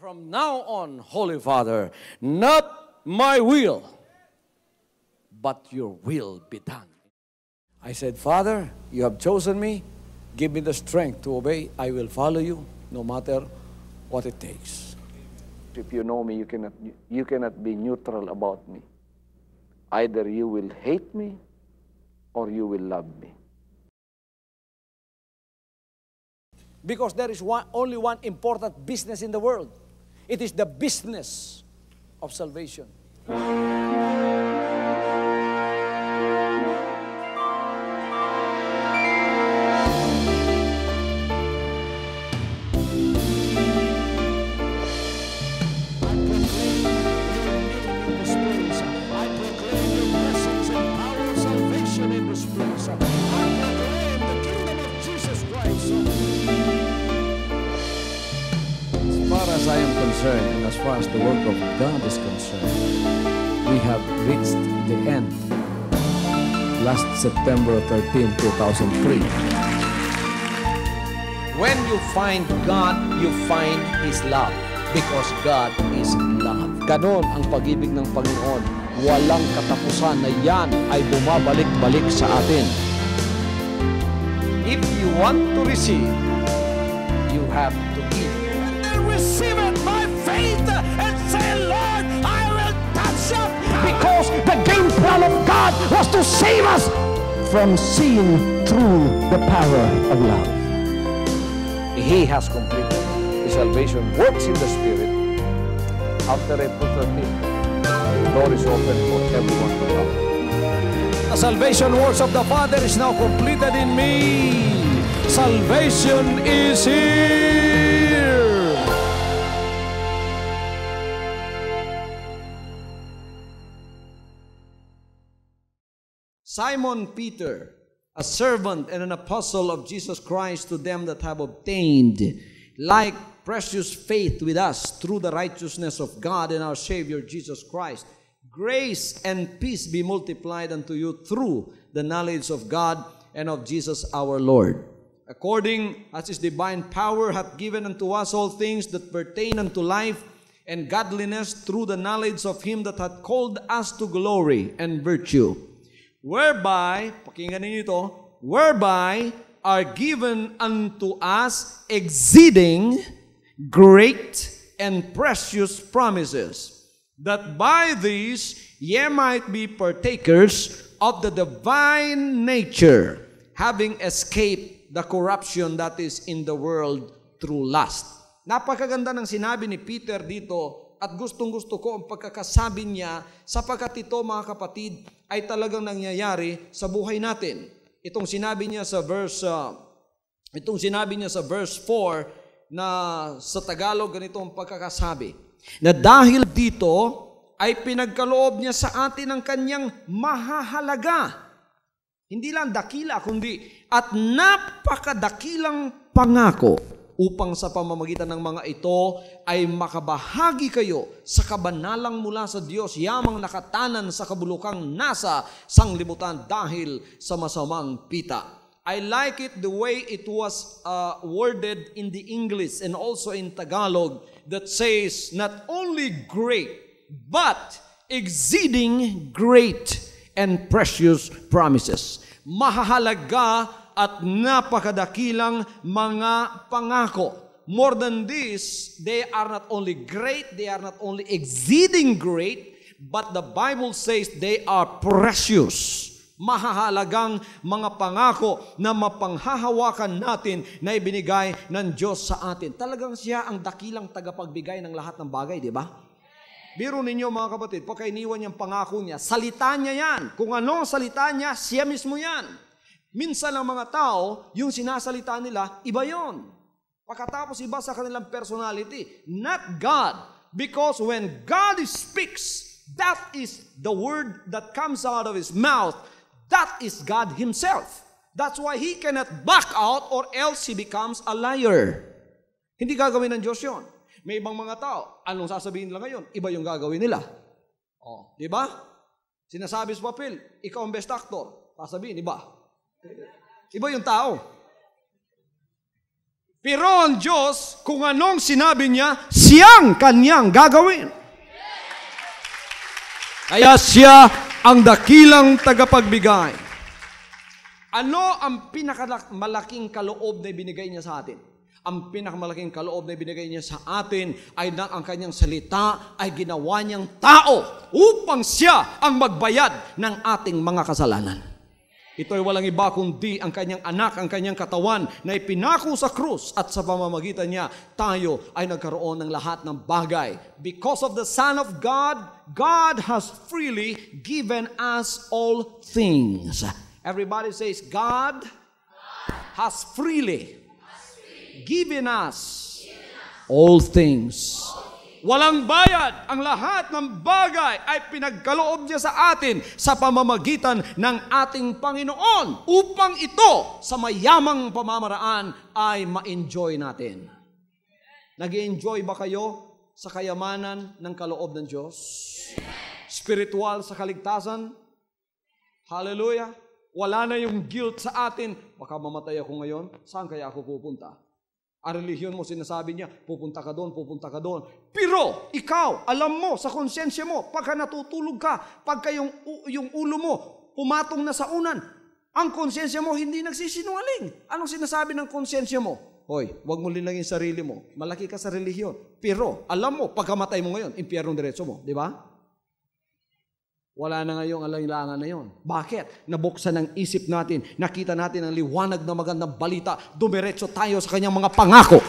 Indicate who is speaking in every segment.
Speaker 1: From now on, Holy Father, not my will, but your will be done. I said, Father, you have chosen me. Give me the strength to obey. I will follow you no matter what it takes.
Speaker 2: If you know me, you cannot be neutral about me. Either you will hate me or you will love me.
Speaker 1: Because there is only one important business in the world. It is the business of salvation. As I am concerned, and as far as the work of God is concerned, we have reached the end. Last September 13, 2003. When you find God, you find His love. Because God is love. Ganon ang pag-ibig ng Panginoon. Walang katapusan na yan ay bumabalik-balik sa atin. If you want to receive, you have to give. Receive it by faith and say, Lord, I will touch up. Because the game plan of God was to save us from seeing through the power of love. He has completed His salvation works in the Spirit. After April 13th, the door is open for everyone to come. The salvation works of the Father is now completed in me. Salvation is here. Simon Peter, a servant and an apostle of Jesus Christ, to them that have obtained like precious faith with us through the righteousness of God and our Savior Jesus Christ. Grace and peace be multiplied unto you through the knowledge of God and of Jesus our Lord. According as His divine power hath given unto us all things that pertain unto life and godliness through the knowledge of Him that hath called us to glory and virtue. Whereby, pakinggan ninyo ito, whereby are given unto us exceeding great and precious promises, that by these ye might be partakers of the divine nature, having escaped the corruption that is in the world through lust. Napakaganda ng sinabi ni Peter dito, at gustong-gusto ko ang pagkakasabi niya, sapagkat ito, mga kapatid, ay talagang nangyayari sa buhay natin. Itong sinabi niya sa verse 4 na sa Tagalog ganito ang pagkakasabi, na dahil dito ay pinagkaloob niya sa atin ang kanyang mahahalaga. Hindi lang dakila, kundi at napakadakilang pangako, upang sa pamamagitan ng mga ito ay makabahagi kayo sa kabanalang mula sa Diyos, yamang nakatanan sa kabulukang nasa sanglibutan dahil sa masamang pita. I like it the way it was worded in the English and also in Tagalog, that says not only great, but exceeding great and precious promises. Mahahalaga at napakadakilang mga pangako. More than this, they are not only great, they are not only exceeding great, but the Bible says they are precious. Mahahalagang mga pangako na mapanghahawakan natin na ibinigay ng Diyos sa atin. Talagang siya ang dakilang tagapagbigay ng lahat ng bagay, di ba? Biro ninyo mga kapatid, pagkainiwan niyang pangako niya, salita niya yan. Kung ano ang salita niya, siya mismo yan. Minsan ang mga tao, yung sinasalita nila, iba yon. Pagkatapos iba sa kanilang personality. Not God. Because when God speaks, that is the word that comes out of His mouth. That is God Himself. That's why He cannot back out or else He becomes a liar. Hindi gagawin ng Diyos yun. May ibang mga tao, anong sasabihin nila ngayon? Iba yung gagawin nila. Oh, di ba? Sinasabi sa papel, ikaw ang best actor. Sasabihin, iba. Iba yung tao. Pero ang Diyos, kung anong sinabi niya, siyang kanyang gagawin. Kaya siya ang dakilang tagapagbigay. Ano ang pinakamalaking kaloob na binigay niya sa atin? Ang pinakamalaking kaloob na binigay niya sa atin ay na ang kanyang salita ay ginawa niyang tao upang siya ang magbayad ng ating mga kasalanan. Ito ay walang iba kundi ang kanyang anak, ang kanyang katawan na ipinako sa krus at sa pamamagitan niya, tayo ay nagkaroon ng lahat ng bagay. Because of the Son of God, God has freely given us all things. Everybody says, God has freely given us all things. Walang bayad. Ang lahat ng bagay ay pinagkaloob niya sa atin sa pamamagitan ng ating Panginoon upang ito sa mayamang pamamaraan ay ma-enjoy natin. Nag-enjoy ba kayo sa kayamanan ng kaloob ng Diyos? Spiritual sa kaligtasan? Hallelujah! Wala na yung guilt sa atin. Baka mamatay ako ngayon, saan kaya ako pupunta? Ang relihiyon mo, sinasabi niya, pupunta ka doon, pupunta ka doon. Pero, ikaw, alam mo, sa konsensya mo, pagka natutulog ka, pagka yung ulo mo, pumatong na sa unan, ang konsensya mo hindi nagsisinungaling. Anong sinasabi ng konsensya mo? Hoy, wag mo linangin sarili mo. Malaki ka sa relihiyon. Pero, alam mo, pagkamatay mo ngayon, impyernong diretso mo. Di ba? Wala na ngayong alangilangan na yon. Bakit? Nabuksan ang isip natin, nakita natin ang liwanag na magandang balita, dumiretso tayo sa kanyang mga pangako.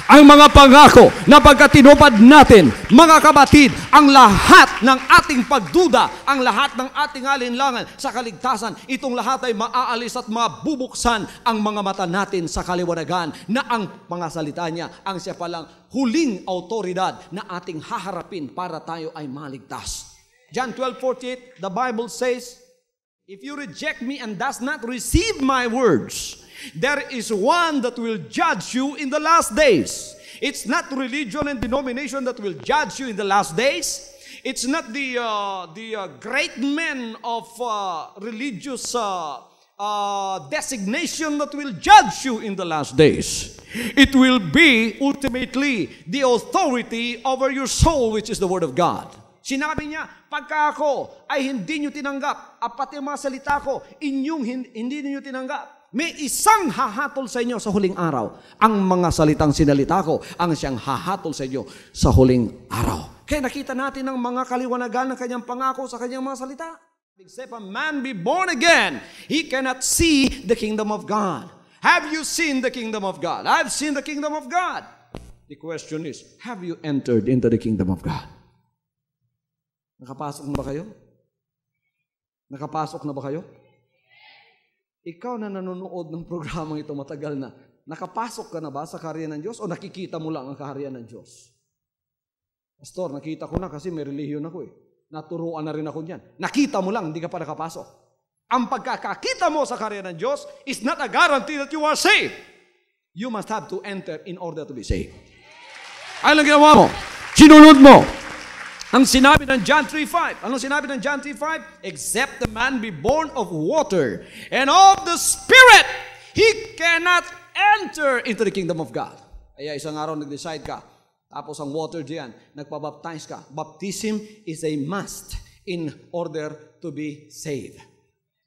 Speaker 1: Ang mga pangako na pagkatinupad natin, mga kapatid, ang lahat ng ating pagduda, ang lahat ng ating alinlangan sa kaligtasan, itong lahat ay maaalis at mabubuksan ang mga mata natin sa kaliwanagan na ang mga salita niya, ang siya palang huling autoridad na ating haharapin para tayo ay maligtas. John 12:48, the Bible says, if you reject me and does not receive my words, there is one that will judge you in the last days. It's not religion and denomination that will judge you in the last days. It's not the great men of religious designation that will judge you in the last days. It will be ultimately the authority over your soul, which is the Word of God. Sinabi niya, pagka ako ay hindi nyo tinanggap, at pati mga salita ko, hindi niyo tinanggap, may isang hahatol sa inyo sa huling araw. Ang mga salitang sinalita ko, ang siyang hahatol sa inyo sa huling araw. Kaya nakita natin ang mga kaliwanagan ng kanyang pangako sa kanyang mga salita. Except a man be born again, he cannot see the kingdom of God. Have you seen the kingdom of God? I've seen the kingdom of God. The question is, have you entered into the kingdom of God? Nakapasok na ba kayo? Nakapasok na ba kayo? Ikaw na nanonood ng programang ito matagal na, nakapasok ka na ba sa kaharian ng Diyos o nakikita mo lang ang kaharian ng Diyos? Pastor, nakita ko na kasi may relihiyon ako eh. Naturuan na rin ako niyan. Nakita mo lang, hindi ka pa nakapasok. Ang pagkakakita mo sa kaharian ng Diyos is not a guarantee that you are saved. You must have to enter in order to be saved. Ano lang ginawa mo? Sinunod mo. Ang sinabi ng John 3:5. Anong sinabi ng John 3:5? Except the man be born of water and of the Spirit, he cannot enter into the kingdom of God. Kaya isang araw nag-decide ka, tapos ang water diyan, nagpabaptize ka. Baptism is a must in order to be saved.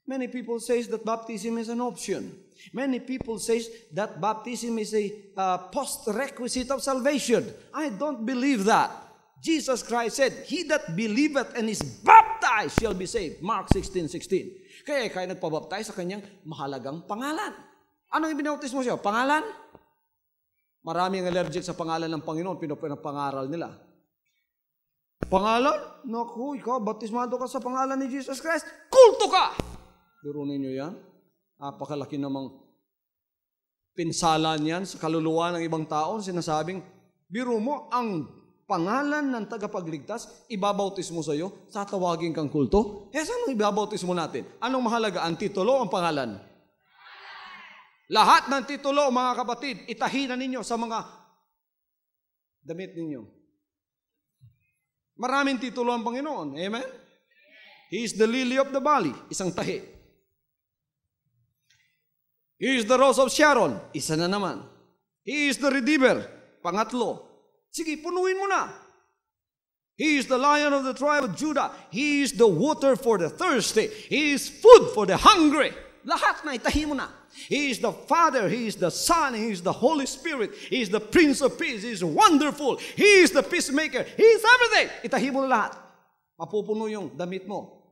Speaker 1: Many people say that baptism is an option. Many people say that baptism is a post-requisite of salvation. I don't believe that. Jesus Christ said, he that believeth and is baptized shall be saved. Mark 16:16. Kaya nagpabaptize sa kanyang mahalagang pangalan. Anong ibinautis mo siya? Pangalan? Maraming allergic sa pangalan ng Panginoon, pinapangaral nila. Pangalan? Naku, ikaw, baptismado ka sa pangalan ni Jesus Christ. Kulto ka! Biro ninyo yan. Napakalaki namang pinsalan yan sa kaluluwa ng ibang tao. Sinasabing, biro mo, ang pangalan ng tagapagligtas, ibabautis mo sa iyo, tatawagin kang kulto. Saan ibabautis mo natin? Anong mahalaga? Ang titulo o ang pangalan? Lahat ng titulo, mga kapatid, itahinan ninyo sa mga damit ninyo. Maraming titulo ang Panginoon. Amen? He is the lily of the valley. Isang tahi. He is the Rose of Sharon. Isa na naman. He is the Redeemer. Pangatlo. Sige, punuin mo na. He is the Lion of the tribe of Judah. He is the water for the thirsty. He is food for the hungry. Lahat na, itahi mo na. He is the Father, He is the Son, He is the Holy Spirit, He is the Prince of Peace, He is wonderful, He is the Peacemaker, He is everything. Itahi mo na lahat. Mapupuno yung damit mo.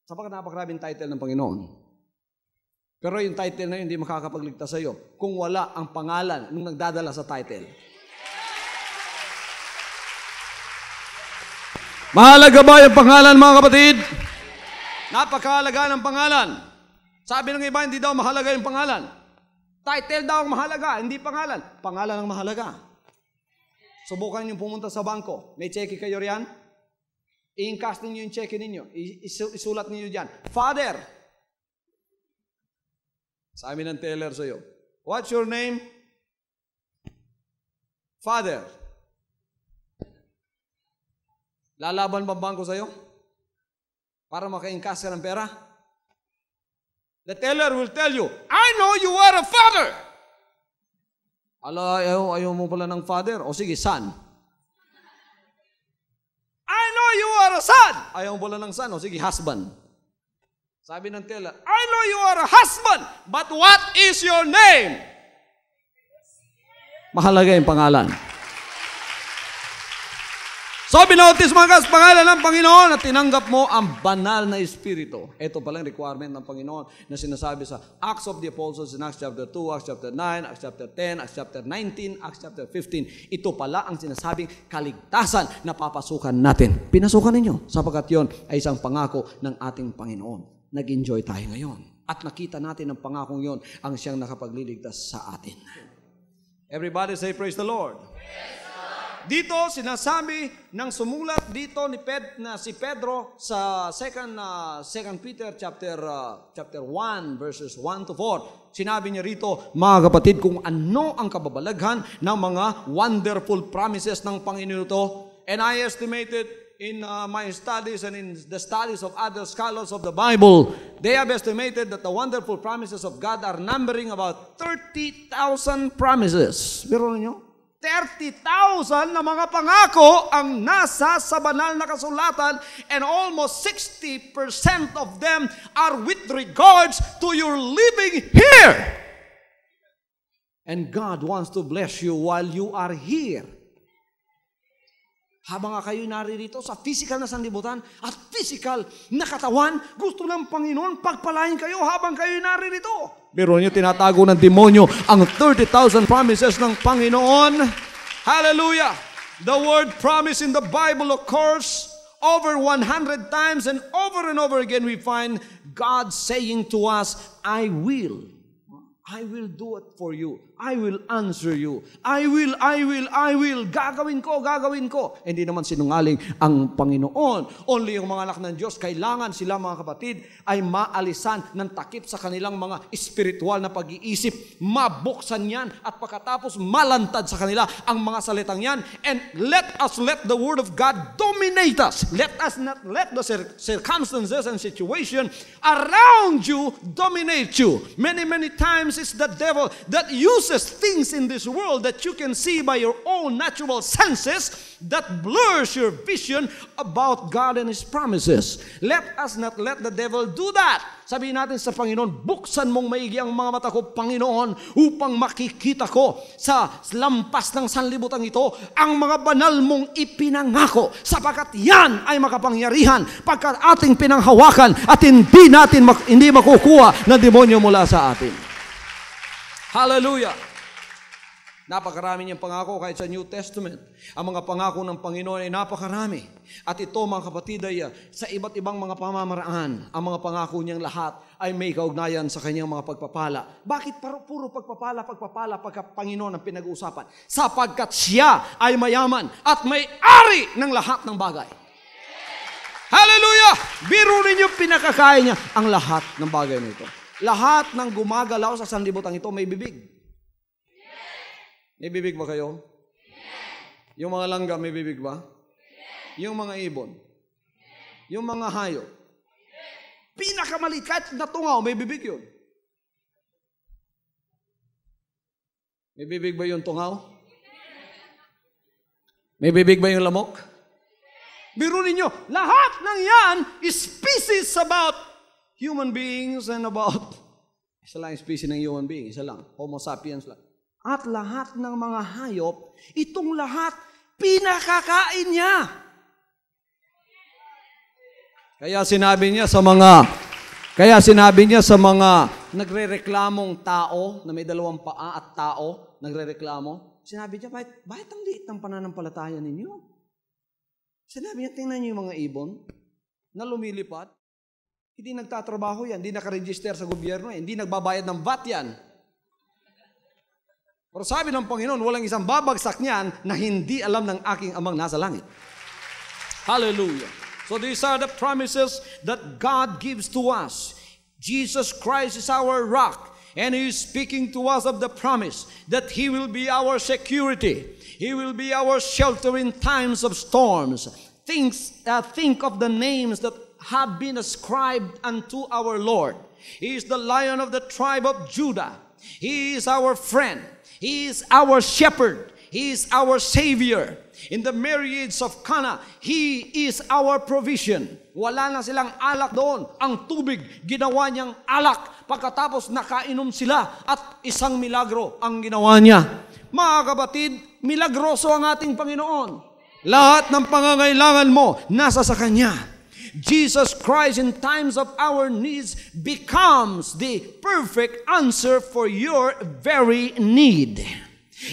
Speaker 1: Sapagkat napakaraming title ng Panginoon. Pero yung title na yun, hindi makakapagligtas sa iyo kung wala ang pangalan nung nagdadala sa title. Mahalaga ba yung pangalan, mga kapatid? Napakahalaga ng pangalan. Sabi ng iba, hindi daw mahalaga yung pangalan. Title daw ang mahalaga, hindi pangalan. Pangalan ang mahalaga. Subukan niyo pumunta sa bangko. May cheque kayo riyan? I-encash ninyo yung cheque ninyo. Isulat ninyo dyan. Father. Sabi ng teller sa'yo, what's your name? Father. Lalaban ba bangko sa'yo? Para maka-encash ka ng pera? The teller will tell you, I know you are a father. Ala, ayaw mo pala ng father. O sige, son. I know you are a son. Ayaw mo pala ng son. O sige, husband. Sabi ng teller, I know you are a husband, but what is your name? Mahalaga yung pangalan. So, binotis mga kas, pangalan ng Panginoon at tinanggap mo ang banal na Espiritu. Ito pala yung requirement ng Panginoon na sinasabi sa Acts of the Apostles in Acts chapter 2, Acts chapter 9, Acts chapter 10, Acts chapter 19, Acts chapter 15. Ito pala ang sinasabing kaligtasan na papasukan natin. Pinasukan ninyo sapagkat yon ay isang pangako ng ating Panginoon. Nag-enjoy tayo ngayon. At nakita natin ang pangakong yon ang siyang nakapagliligtas sa atin. Everybody say, praise the Lord. Dito, sinasabi ng sumulat dito ni si Pedro sa 2 Peter chapter 1 verses 1 to 4. Sinabi niya rito, mga kapatid, kung ano ang kababalaghan ng mga wonderful promises ng Panginoon ito. And I estimated in my studies and in the studies of other scholars of the Bible, they have estimated that the wonderful promises of God are numbering about 30,000 promises. Pero niyo? 30,000 na mga pangako ang nasa sa banal na kasulatan, and almost 60% of them are with regards to your living here. And God wants to bless you while you are here. Habang kayo naririto sa physical na sanlibutan at physical na katawan, gusto ng Panginoon pagpalain kayo habang kayo naririto. Pero niyo tinatago ng demonyo ang 30,000 promises ng Panginoon. Hallelujah! The word promise in the Bible occurs over 100 times, and over again we find God saying to us, I will do it for you. I will answer you. I will. Gagawin ko. Hindi naman sinungaling ang Panginoon. Only yung mga anak ng Diyos, kailangan sila mga kapatid ay maalisan ng takip sa kanilang mga espiritual na pag-iisip. Mabuksan yan at pagkatapos malantad sa kanila ang mga salitang yan. And let the Word of God dominate us. Let us not let the circumstances and situation around you dominate you. Many times it's the devil that uses things in this world that you can see by your own natural senses that blurs your vision about God and His promises. Let us not let the devil do that. Sabihin natin sa Panginoon, buksan mong maigi ang mga mata ko, Panginoon, upang makikita ko sa lampas ng sanlibutan ito ang mga banal mong ipinangako, sapagkat yan ay makapangyarihan pagkat ating pinanghawakan at hindi makukuha ng demonyo mula sa atin. Hallelujah! Napakarami niyang pangako kahit sa New Testament. Ang mga pangako ng Panginoon ay napakarami. At ito mga kapatid ay sa iba't ibang mga pamamaraan, ang mga pangako niyang lahat ay may kaugnayan sa kanyang mga pagpapala. Bakit puro pagpapala pagka Panginoon ang pinag-uusapan? Sapagkat siya ay mayaman at may-ari ng lahat ng bagay. Hallelujah! Biro ninyo, pinakakaya niya ang lahat ng bagay nito. Lahat ng gumagalaw sa sanlibutan ito may bibig. May bibig ba kayo? Yung mga langgam may bibig ba? Yung mga ibon? Yung mga hayop? Pinakamaliit, kahit na tungaw, may bibig yun. May bibig ba yung tungaw? May bibig ba yung lamok? Biro ninyo, lahat ng yan is species about human beings and about, isa lang yung species ng human being, isa lang, Homo sapiens lang. At lahat ng mga hayop, itong lahat, pinakakain niya. Kaya sinabi niya sa mga nagrereklamong tao, na may 2 paa at tao, nagrereklamo, sinabi niya, bakit ang liit ng pananampalataya ninyo? Sinabi niya, tingnan niyo yung mga ibon na lumilipad. Hindi nagtatrabaho yan, hindi nakaregister sa gobyerno, hindi nagbabayad ng VAT yan. Pero sabi ng Panginoon, walang isang babagsak niyan na hindi alam ng aking amang nasa langit. Hallelujah. So these are the promises that God gives to us. Jesus Christ is our rock. And He is speaking to us of the promise that He will be our security. He will be our shelter in times of storms. Think of the names that have been ascribed unto our Lord. He is the Lion of the tribe of Judah. He is our friend. He is our shepherd. He is our Savior. In the marriage of Cana, He is our provision. Wala na silang alak doon. Ang tubig, ginawa niyang alak. Pagkatapos nakainom sila at isang milagro ang ginawa niya. Mga kapatid, milagroso ang ating Panginoon. Lahat ng pangangailangan mo, nasa sa Kanya. Jesus Christ in times of our needs becomes the perfect answer for your very need.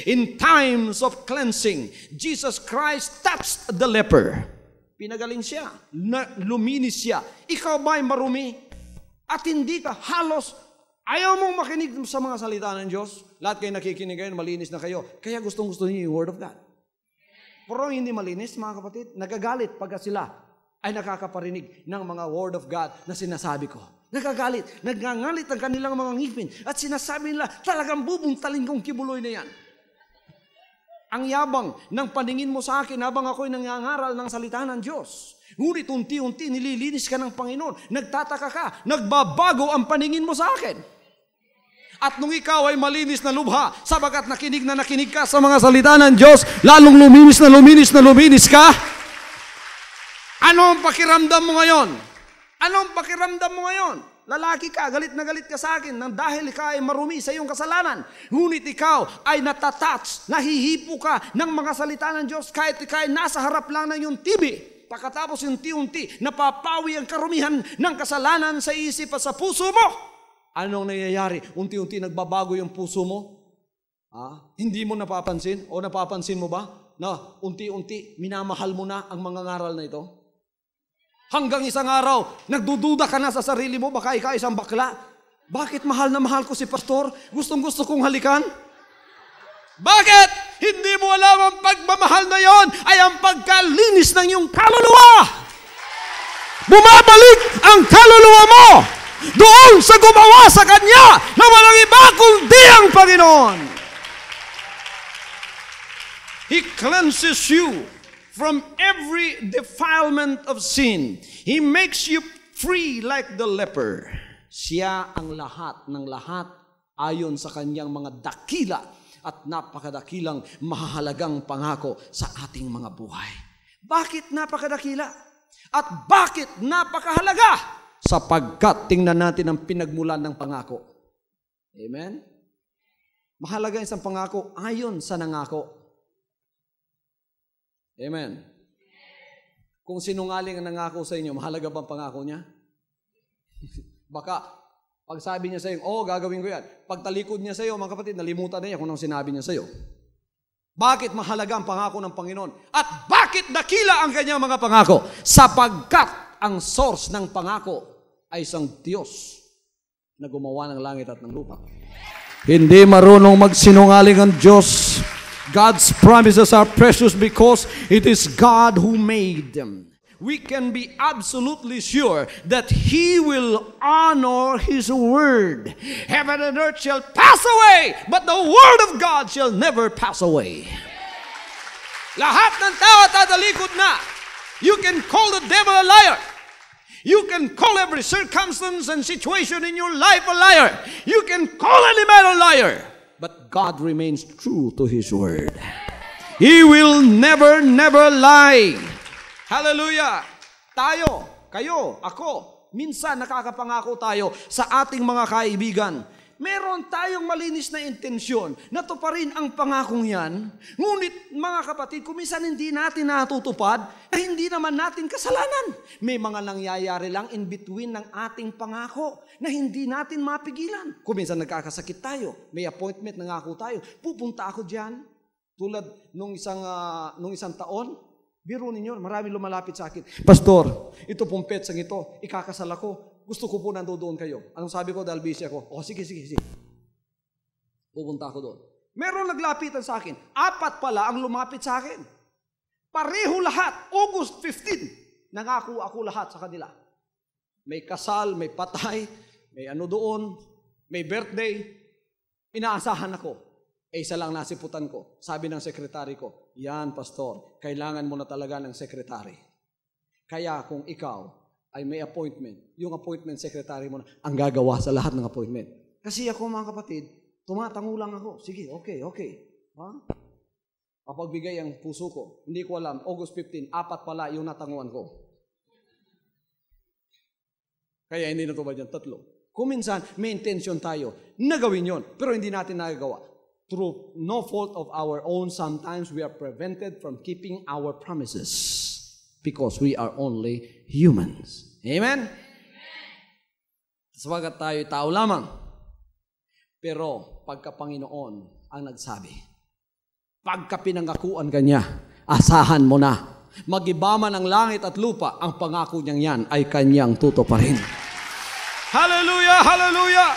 Speaker 1: In times of cleansing, Jesus Christ touched the leper. Pinagaling siya, luminis siya. Ikaw ba'y marumi? At hindi ka halos, ayaw mong makinig sa mga salita ng Diyos. Lahat kayo nakikinig ngayon, malinis na kayo. Kaya gustong-gusto niyo yung Word of God. Pero hindi malinis, mga kapatid, nagagalit pagka sila ay nakakaparinig ng mga Word of God na sinasabi ko. Nagagalit, nagngangalit ang kanilang mga ngipin at sinasabi nila, talagang bubuntalin kong kibuloy na yan. Ang yabang ng paningin mo sa akin habang ako'y nangangaral ng salita ng Diyos. Ngunit unti-unti nililinis ka ng Panginoon, nagtataka ka, nagbabago ang paningin mo sa akin. At nung ikaw ay malinis na lubha, sabagat nakinig ka sa mga salita ng Diyos, lalong luminis ka, ano ang pakiramdam mo ngayon? Anong pakiramdam mo ngayon? Lalaki ka, galit na galit ka sa akin nang dahil ka ay marumi sa iyong kasalanan. Ngunit ikaw ay natatouch, nahihipo ka ng mga salita ng Diyos kahit ikaw ay nasa harap lang ng iyong TV. Pagkatapos unti-unti, napapawi ang karumihan ng kasalanan sa isip at sa puso mo. Anong nangyayari? Unti-unti nagbabago yung puso mo? Hindi mo napapansin? O napapansin mo ba? Na unti-unti minamahal mo na ang mga ngaral na ito? Hanggang isang araw, nagdududa ka na sa sarili mo, baka ikaw isang bakla. Bakit mahal na mahal ko si pastor? Gustong-gusto kong halikan? Bakit? Hindi mo alam ang pagmamahal na yon ay ang pagkalinis ng iyong kaluluwa. Bumabalik ang kaluluwa mo doon sa gumawa sa Kanya na walang iba kundi ang Panginoon. He cleanses you from every defilement of sin. He makes you free like the leper. Siya ang lahat ng lahat ayon sa Kanyang mga dakila at napakadakilang mahalagang pangako sa ating mga buhay. Bakit napakadakila? At bakit napakahalaga? Sapagkat tingnan natin ang pinagmulan ng pangako. Amen? Mahalaga isang pangako ayon sa nangako. Amen. Kung sinungaling ang nangako sa inyo, mahalaga bang pangako niya? Baka, pag sabi niya sa iyo, gagawin ko yan. Pag talikod niya sa iyo, mga kapatid, nalimutan na niya kung anong sinabi niya sa iyo. Bakit mahalaga ang pangako ng Panginoon? At bakit dakila ang kanyang mga pangako? Sapagkat ang source ng pangako ay isang Diyos na gumawa ng langit at ng lupa. Hindi marunong magsinungaling ang Diyos. God's promises are precious because it is God who made them. We can be absolutely sure that He will honor His word. Heaven and earth shall pass away, but the word of God shall never pass away. Lahat ng tao tatalikod na. You can call the devil a liar. You can call every circumstance and situation in your life a liar. You can call any man a liar. but God remains true to His word. He will never lie. Hallelujah! Tayo, kayo, ako, minsan nakakapangako tayo sa ating mga kaibigan. Meron tayong malinis na intensyon na tuparin ang pangakong yan. Ngunit mga kapatid, kung minsan hindi natin natutupad, hindi naman natin kasalanan. May mga nangyayari lang in between ng ating pangako na hindi natin mapigilan. Kung minsan nagkakasakit tayo, may appointment, nangako tayo, pupunta ako dyan. Tulad nung isang taon, biro ninyo, marami lumalapit sa akin. Pastor, ito pong petsang ito, ikakasal ako. Gusto ko po nandoon kayo. Anong sabi ko dahil busy ako? Sige. Pupunta ako doon. Meron naglapitan sa akin. 4 pala ang lumapit sa akin. Pareho lahat. August 15. Nangako ako lahat sa kanila. May kasal, may patay, may ano doon, may birthday. Inaasahan ako. Isa lang nasiputan ko. Sabi ng sekretary ko, yan pastor, kailangan mo na talaga ng sekretary. Kaya kung ikaw ay may appointment, yung appointment secretary mo na ang gagawa sa lahat ng appointment. Kasi ako mga kapatid, tumatango lang ako. Sige, okay. Ha? Papagbigay ang puso ko. Hindi ko alam, August 15, 4 pala yung natanguan ko. Kaya hindi na tubad yan, 3. Kung minsan, may intention tayo na gawin yun, pero hindi natin nagagawa. Through no fault of our own, sometimes we are prevented from keeping our promises. Because we are only humans. Amen? Sabagat tayo tao lamang. Pero pagka Panginoon ang nagsabi, pagka pinangakuan ka niya, asahan mo na. Mag-iba man ang langit at lupa, ang pangako niyang yan ay kanyang tutuparin. Hallelujah! Hallelujah!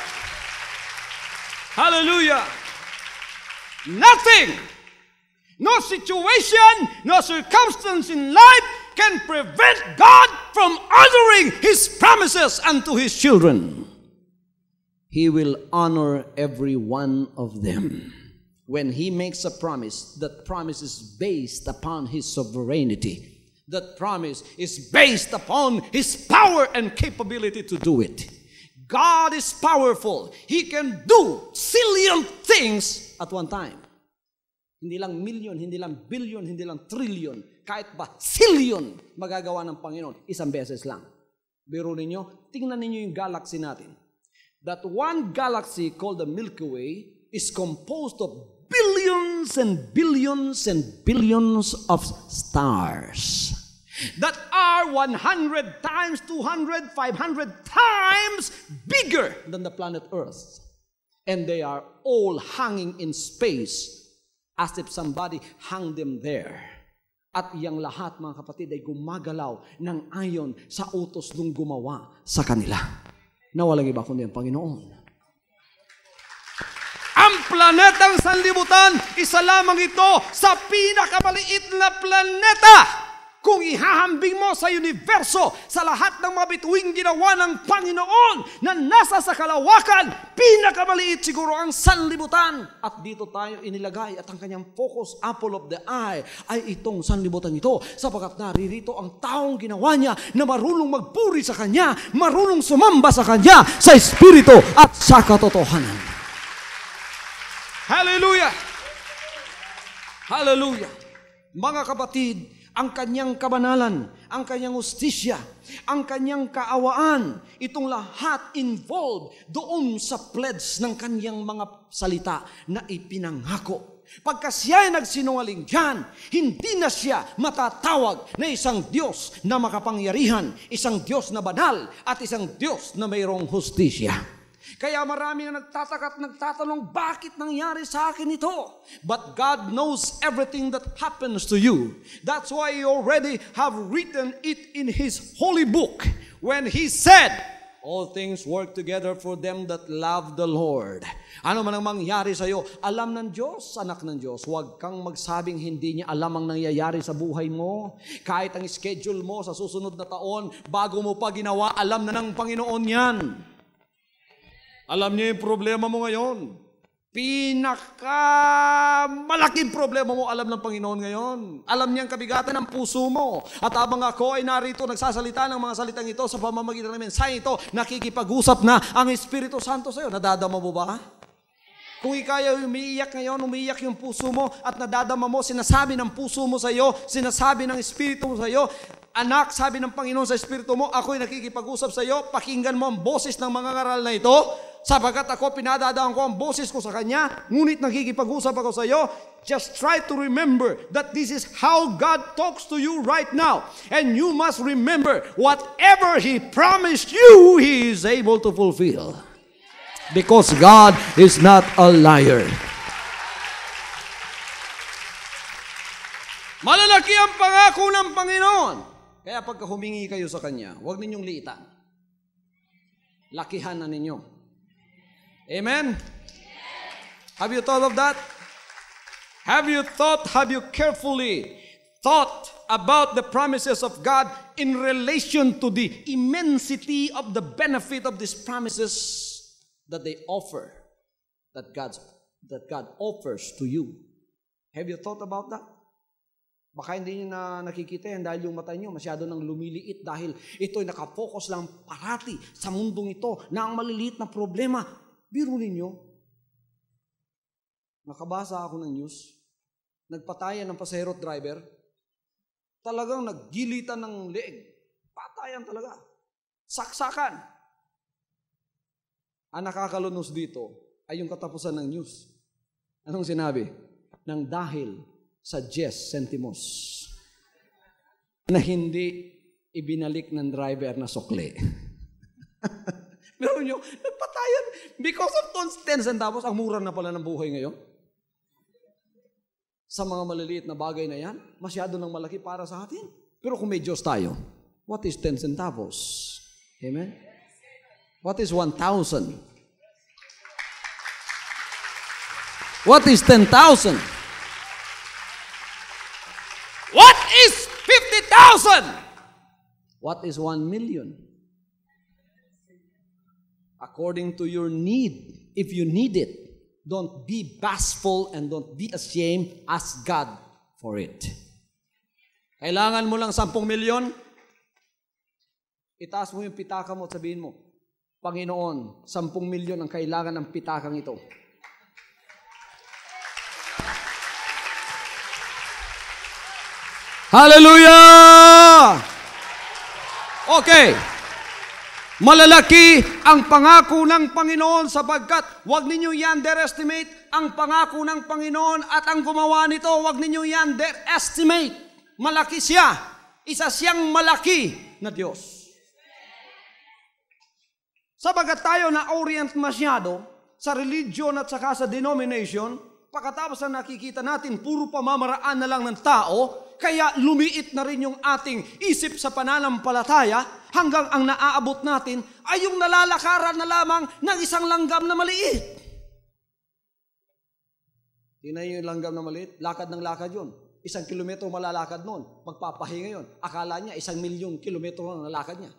Speaker 1: Hallelujah! Nothing, no situation, no circumstance in life can prevent God from honoring His promises unto His children. He will honor every one of them. When He makes a promise, that promise is based upon His sovereignty. That promise is based upon His power and capability to do it. God is powerful. He can do zillion things at one time. Hindi lang million, hindi lang billion, hindi lang trillion, kahit ba zillion magagawa ng Panginoon, isang beses lang. Biro ninyo, tingnan ninyo yung galaxy natin. That one galaxy called the Milky Way is composed of billions and billions and billions of stars that are 100 times, 200, 500 times bigger than the planet Earth. And they are all hanging in space as if somebody hung them there. At iyang lahat, mga kapatid, ay gumagalaw ng ayon sa utos nung gumawa sa kanila. Nawalang iba kundi ang Panginoon. Ang planetang sanlibutan, isa lamang ito sa pinakamaliit na planeta. Kung ihahambing mo sa universo, sa lahat ng mga bituing ginawa ng Panginoon na nasa sa kalawakan, pinakamaliit siguro ang sanlibutan. At dito tayo inilagay at ang kanyang focus, apple of the eye, ay itong sanlibutan ito. Sapagkat naririto ang taong ginawa niya na marunong magpuri sa kanya, marunong sumamba sa kanya sa espiritu at sa katotohanan. Hallelujah! Hallelujah! Mga kapatid, ang kanyang kabanalan, ang kanyang hustisya, ang kanyang kaawaan, itong lahat involved doon sa pledge ng kanyang mga salita na ipinangako. Pagka siya ay nagsinungaling diyan, hindi na siya matatawag na isang Diyos na makapangyarihan, isang Diyos na banal, at isang Diyos na mayroong hustisya. Kaya marami na nagtataka at nagtatanong, bakit nangyari sa akin ito? But God knows everything that happens to you. That's why He already have written it in His holy book. When He said, all things work together for them that love the Lord. Ano man ang mangyari sa iyo, alam ng Diyos, anak ng Diyos. Huwag kang magsabing hindi niya alam ang nangyayari sa buhay mo. Kahit ang schedule mo sa susunod na taon, bago mo pa ginawa, alam na ng Panginoon yan. Alam niyo yung problema mo ngayon. Malaking problema mo, alam ng Panginoon ngayon. Alam niya ang kabigatan ng puso mo. At habang ako ay narito, nagsasalita ng mga salitang ito sa pamamagitan ng mensahe ito, nakikipag-usap na ang Espiritu Santo sa iyo. Nadadama mo ba? Kung ikaya umiiyak ngayon, umiiyak yung puso mo at nadadama mo, sinasabi ng puso mo sa iyo, sinasabi ng Espiritu mo sa iyo, anak, sabi ng Panginoon sa Espiritu mo, ako'y nakikipag-usap sa iyo, pakinggan mo ang boses ng mga ngaral na ito, sabagat ako pinadadaan ko ang boses ko sa Kanya, ngunit nakikipag-usap ako sa iyo. Just try to remember that this is how God talks to you right now. And you must remember, whatever He promised you, He is able to fulfill. Because God is not a liar. Malalaki ang pangako ng Panginoon. Kaya pagka humingi kayo sa Kanya, huwag ninyong liitan. Lakihan na ninyo. Amen? Have you thought of that? Have you carefully thought about the promises of God in relation to the immensity of the benefit of these promises that they offer, that God offers to you? Have you thought about that? Baka hindi nyo na nakikita yan dahil yung mata nyo masyado nang lumiliit dahil ito'y nakafocus lang parati sa mundong ito na ang maliliit na problema. Biro ninyo, nakabasa ako ng news, nagpatayan ng pasahero at driver, talagang naggilitan ng leeg. Patayan talaga. Saksakan. Ang nakakalunos dito ay yung katapusan ng news. Anong sinabi? Nang dahil sa 10 centimos na hindi ibinalik ng driver na sukli. Meron nyo, nagpatayan. Because of those 10 centavos, ang mura na pala ng buhay ngayon. Sa mga maliliit na bagay na yan, masyado nang malaki para sa atin. Pero kung may Diyos tayo, what is 10 centavos? Amen? What is 1,000? What is 10,000? What is 50,000? What is 1 million? According to your need, if you need it, don't be bashful and don't be ashamed. Ask God for it. Kailangan mo lang 10 milyon? Itaas mo yung pitaka mo at sabihin mo, Panginoon, 10 milyon ang kailangan ng pitakang ito. Hallelujah! Okay. Malalaki ang pangako ng Panginoon sapagkat huwag ninyo i-underestimate ang pangako ng Panginoon at ang gumawa nito, huwag ninyo i-underestimate. Malaki siya. Isa siyang malaki na Diyos. Sapagkat tayo na-orient masyado sa religion at saka sa denomination, pagkatapos na nakikita natin, puro pamamaraan na lang ng tao, kaya lumiit na rin yung ating isip sa pananampalataya hanggang ang naaabot natin ay yung nalalakaran na lamang ng isang langgam na maliit. Tingnan yung langgam na maliit, lakad ng lakad yun. 1 kilometro malalakad nun, magpapahinga yun. Akala niya 1,000,000 kilometro ang nalakad niya.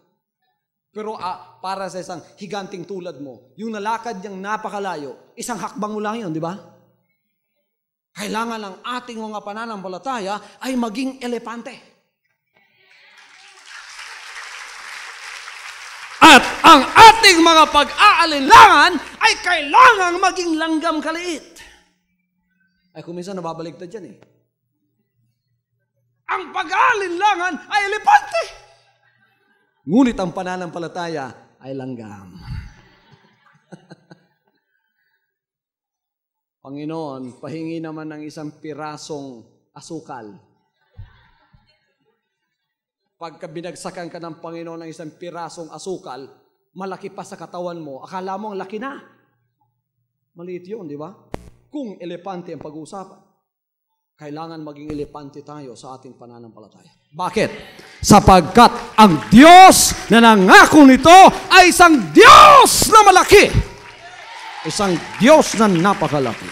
Speaker 1: Pero para sa isang higanting tulad mo, yung nalakad niyang napakalayo, isang hakbang mo lang yun, di ba? Kailangan ang ating mga pananampalataya ay maging elepante. At ang ating mga pag-aalinlangan ay kailangan maging langgam kaliit. Ay kung minsan nababaligtad yan eh. Ang pag-aalinlangan ay elepante. Ngunit ang pananampalataya ay langgam. Panginoon, pahingi naman ng isang pirasong asukal. Pagka binagsakan ka ng Panginoon ng isang pirasong asukal, malaki pa sa katawan mo, akala mo ang laki na. Maliit yun, di ba? Kung elepante ang pag-uusapan, kailangan maging elepante tayo sa ating pananampalataya. Bakit? Sapagkat ang Diyos na nangako nito ay isang Diyos na malaki. Isang Diyos na napakalaki.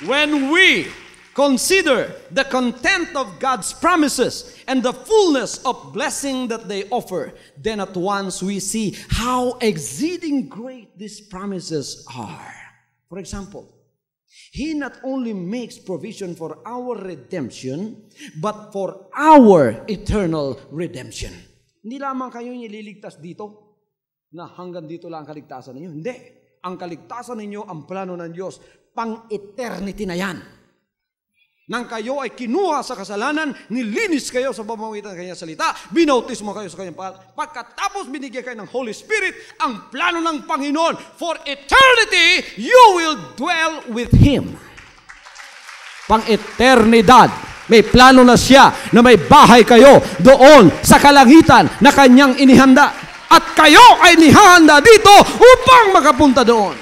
Speaker 1: When we consider the content of God's promises and the fullness of blessing that they offer, then at once we see how exceeding great these promises are. For example, He not only makes provision for our redemption, but for our eternal redemption. Hindi lamang kayo nililigtas dito, na hanggang dito lang ang kaligtasan ninyo. Hindi. Ang kaligtasan ninyo, ang plano ng Diyos, pang-eternity na yan. Nang kayo ay kinuha sa kasalanan, nilinis kayo sa pamamagitan ng kanyang salita, binautismo kayo sa kanyang pangalan. Pagkatapos binigyan kayo ng Holy Spirit, ang plano ng Panginoon, for eternity, you will dwell with Him. Pang-eternidad. May plano na siya na may bahay kayo doon sa kalangitan na kanyang inihanda. At kayo ay nihanda dito upang makapunta doon.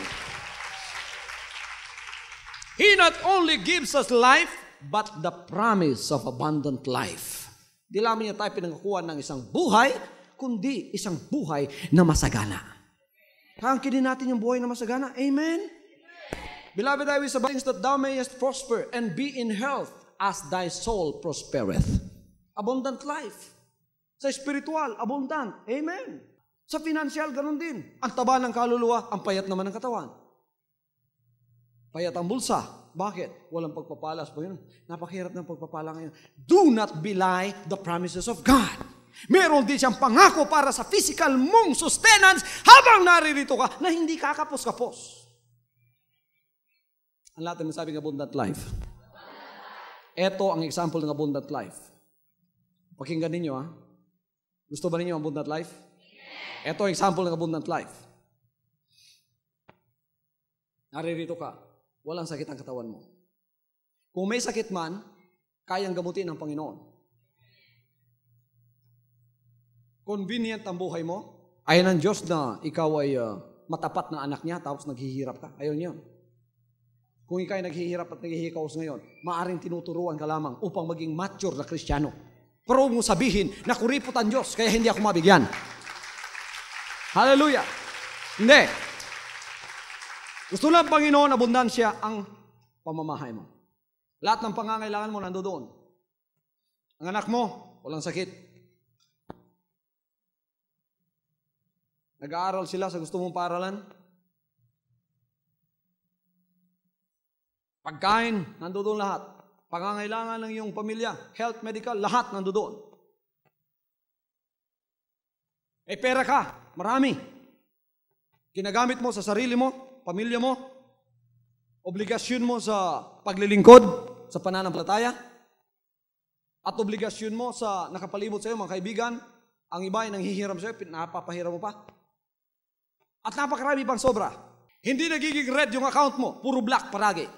Speaker 1: He not only gives us life, but the promise of abundant life. Di lamang niya tayo pinangkukuha ng isang buhay, kundi isang buhay na masagana. Kaangkinin natin yung buhay na masagana. Amen? Beloved, I wish above things that thou mayest prosper and be in health as thy soul prospereth. Abundant life. Sa spiritual, abundant. Amen. Sa financial, ganun din. Ang taba ng kaluluwa, ang payat naman ng katawan. Payat ang bulsa. Bakit? Walang pagpapalas po yun. Napakahirap ng pagpapala ngayon. Do not belie the promises of God. Meron din siyang pangako para sa physical mong sustenance habang naririto ka na hindi kakapos-kapos. Ang lahat ng sabing abundant life. Ito ang example ng abundant life. Pakinggan ninyo ha. Gusto ba ninyo ang abundant life? Ito ang example ng abundant life. Naririto ka. Walang sakit ang katawan mo. Kung may sakit man, kayang gamutin ng Panginoon. Convenient ang buhay mo. Ayaw ng Diyos na ikaw ay matapat na anak niya tapos naghihirap ka. Ayaw niyo. Kung ikaw ay naghihirap at naghihikaos ngayon, maaring tinuturuan ka lamang upang maging mature na Kristiyano. Pero mo sabihin na kuripot ang Diyos kaya hindi ako mabigyan. Hallelujah! Hindi. Gusto lang Panginoon, abundansya ang pamamahay mo. Lahat ng pangangailangan mo nandoon. Ang anak mo, walang sakit. Nag-aaral sila sa gusto mong paaralan. Pagkain, nandoon lahat. Pangangailangan ng iyong pamilya, health, medical, lahat nandoon. Eh pera ka, marami. Ginagamit mo sa sarili mo, pamilya mo, obligasyon mo sa paglilingkod, sa pananampalataya, at obligasyon mo sa nakapalibot sa iyo, mga kaibigan, ang iba ay nanghihiram sa iyo, napapahiram mo pa. At napakarami pang sobra. Hindi nagiging red yung account mo, puro black paragi.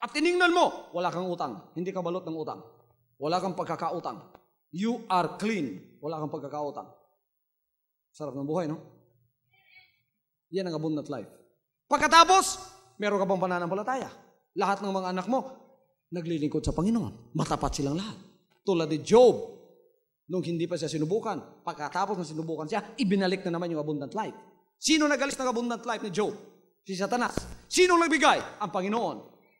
Speaker 1: At tiningnan mo, wala kang utang. Hindi ka balot ng utang. Wala kang pagkakautang. You are clean. Wala kang pagkakautang. Sarap ng buhay, no? Yan ang abundant life. Pagkatapos, meron ka pang pananampalataya. Lahat ng mga anak mo, naglilingkod sa Panginoon. Matapat silang lahat. Tulad ni Job, nung hindi pa siya sinubukan. Pagkatapos na sinubukan siya, ibinalik na naman yung abundant life. Sino nagalis ng abundant life ni Job? Si Satanas. Sino nagbigay? Ang Panginoon.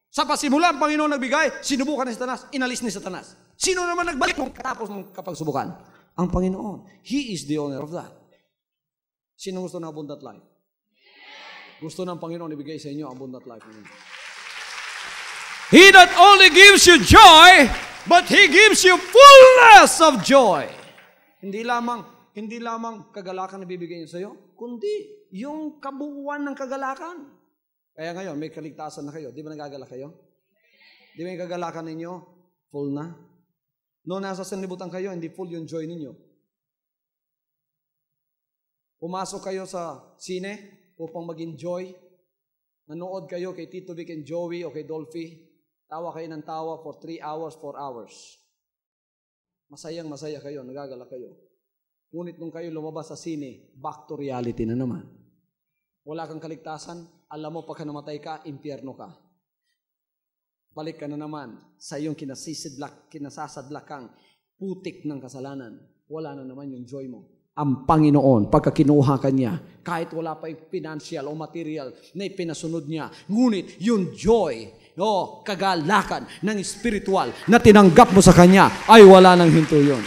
Speaker 1: Sa pasimula, ang Panginoon nagbigay, sinubukan ni Satanas, inalis ni Satanas. Sino naman nagbalik nung katapos ng kapagsubukan? Ang Panginoon. He is the owner of that. Sino gusto ng abundant life? Gusto ng Panginoon ibigay sa inyo ang abundant life. He not only gives you joy, but He gives you fullness of joy. Hindi lamang kagalakan na bibigay niya sa iyo, kundi yung kabuuan ng kagalakan. Kaya ngayon, may kaligtasan na kayo. Di ba nagagalak kayo? Di ba yung kagalakan ninyo? Full na? No, nasa sanlibutan kayo, hindi full yung joy ninyo. Pumasok kayo sa sine upang mag-enjoy. Nanood kayo kay Tito Vic and Joey o kay Dolphy. Tawa kayo ng tawa for 3 hours, 4 hours. Masayang-masaya kayo, nagagalak kayo. Ngunit nung kayo lumabas sa sine, back to reality na naman. Wala kang kaligtasan, alam mo pagka namatay ka, impyerno ka. Balik ka na naman sa iyong kinasasadlakang putik ng kasalanan. Wala na naman yung joy mo. Ang Panginoon, pagka kinuha ka niya, kahit wala pa yung financial o material na ipinasunod niya, ngunit yung joy, kagalakan ng spiritual na tinanggap mo sa Kanya, ay wala nang hinto yun.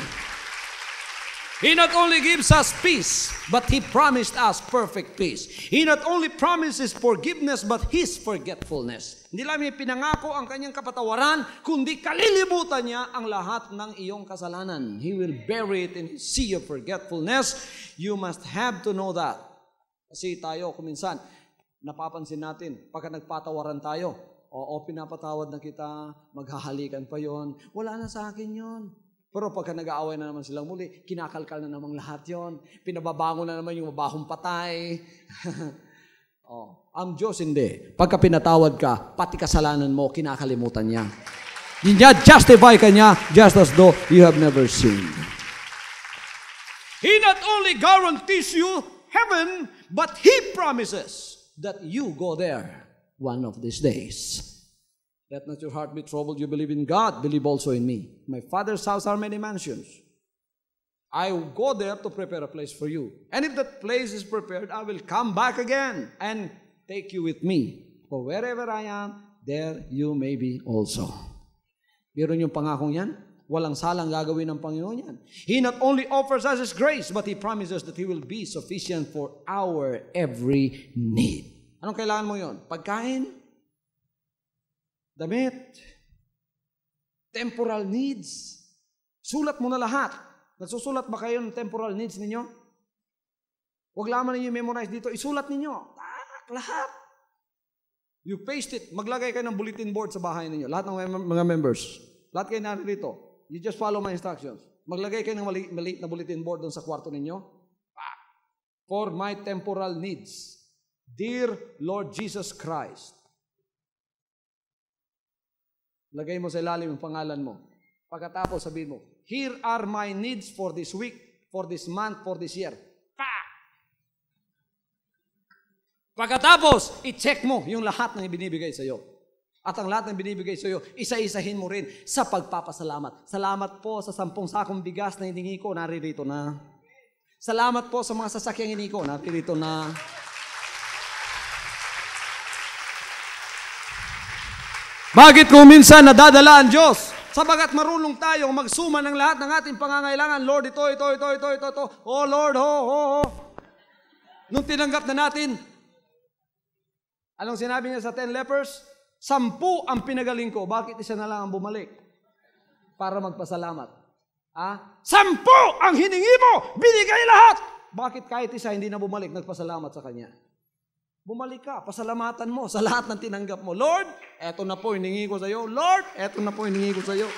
Speaker 1: He not only gives us peace, but He promised us perfect peace. He not only promises forgiveness, but His forgetfulness. Hindi lang niya pinangako ang kanyang kapatawaran, kundi kalilimutan niya ang lahat ng iyong kasalanan. He will bury it in His sea of forgetfulness. You must have to know that Kasi tayo, kuminsan, napapansin natin, pagka nagpatawaran tayo, oo, pinapatawad na kita, maghahalikan pa yon, wala na sa akin yon. Pero pagka nag-aaway na naman silang muli, kinakalkal na namang lahat yon, pinababango na naman yung mabahong patay. Ang Diyos hindi. Pagka pinatawad ka, pati kasalanan mo, kinakalimutan niya. Justify ka niya, just as though you have never sinned. He not only guarantees you heaven, but He promises that you go there one of these days. Let not your heart be troubled. You believe in God, believe also in me. My Father's house are many mansions. I will go there to prepare a place for you. And if that place is prepared, I will come back again and take you with me. For wherever I am, there you may be also. Meron yung pangakong yan? Walang salang gagawin ng Panginoon yan. He not only offers us His grace, but He promises that He will be sufficient for our every need. Anong kailangan mo yon? Pagkain? Damit? Temporal needs? Sulat mo na lahat. Nasusulat ba kayo ng temporal needs ninyo? Huwag lamang ninyo memorize dito. Isulat ninyo. Lahat. You paste it. Maglagay kayo ng bulletin board sa bahay ninyo. Lahat ng mga members. Lahat kayo narito. You just follow my instructions. Maglagay kayo ng maliit na bulletin board doon sa kwarto ninyo. For my temporal needs. Dear Lord Jesus Christ. Lagay mo sa ilalim yung pangalan mo. Pagkatapos sabihin mo, here are my needs for this week, for this month, for this year. Pagkatapos, i-check mo yung lahat ng ibinibigay sa iyo. At ang lahat ng binibigay sa iyo, isa-isahin mo rin sa pagpapasalamat. Salamat po sa 10 sakong bigas na hiningi ko, naririto na. Salamat po sa mga sasakyang hiningi ko, naririto na. Bakit kung minsan nadadala ang Diyos? Sabagat marunong tayong magsuma ng lahat ng ating pangangailangan. Lord, ito. Oh Lord, Nung tinanggap na natin, anong sinabi niya sa 10 lepers? 10 ang pinagaling ko. Bakit isa na lang ang bumalik? Para magpasalamat. 10 ang hiningi mo! Binigay lahat! Bakit kahit isa hindi na bumalik, nagpasalamat sa Kanya? Bumalik ka, pasalamatan mo sa lahat ng tinanggap mo. Lord, eto na po hiningi ko sa iyo. Lord, eto na po hiningi ko sa iyo.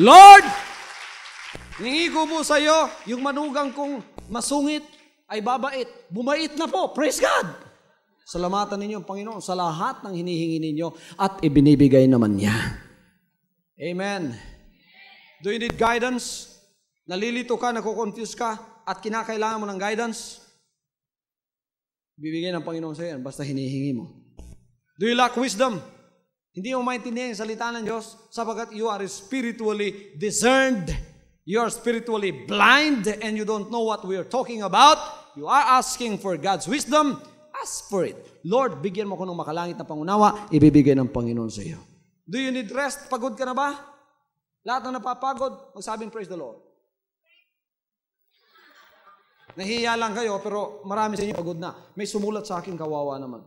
Speaker 1: Lord, hiningi ko po sa iyo yung manugang kong masungit ay babait. Bumait na po. Praise God! Salamatan ninyo ang Panginoon sa lahat ng hinihingi ninyo at ibinibigay naman niya. Amen. Do you need guidance? Nalilito ka, nakukonfuse ka, at kinakailangan mo ng guidance? Bibigay ng Panginoon sa iyo basta hinihingi mo. Do you lack wisdom? Hindi mo maintindihan yung salita ng Diyos sapagat you are spiritually discerned. You are spiritually blind and you don't know what we are talking about. You are asking for God's wisdom. Ask for it. Lord, bigyan mo ko ng makalangit na pangunawa, ibibigay ng Panginoon sa iyo. Do you need rest? Pagod ka na ba? Lahat ng napapagod, magsabing praise the Lord. Nahiya lang kayo, pero marami sa inyo pagod na. May sumulat sa akin, kawawa naman.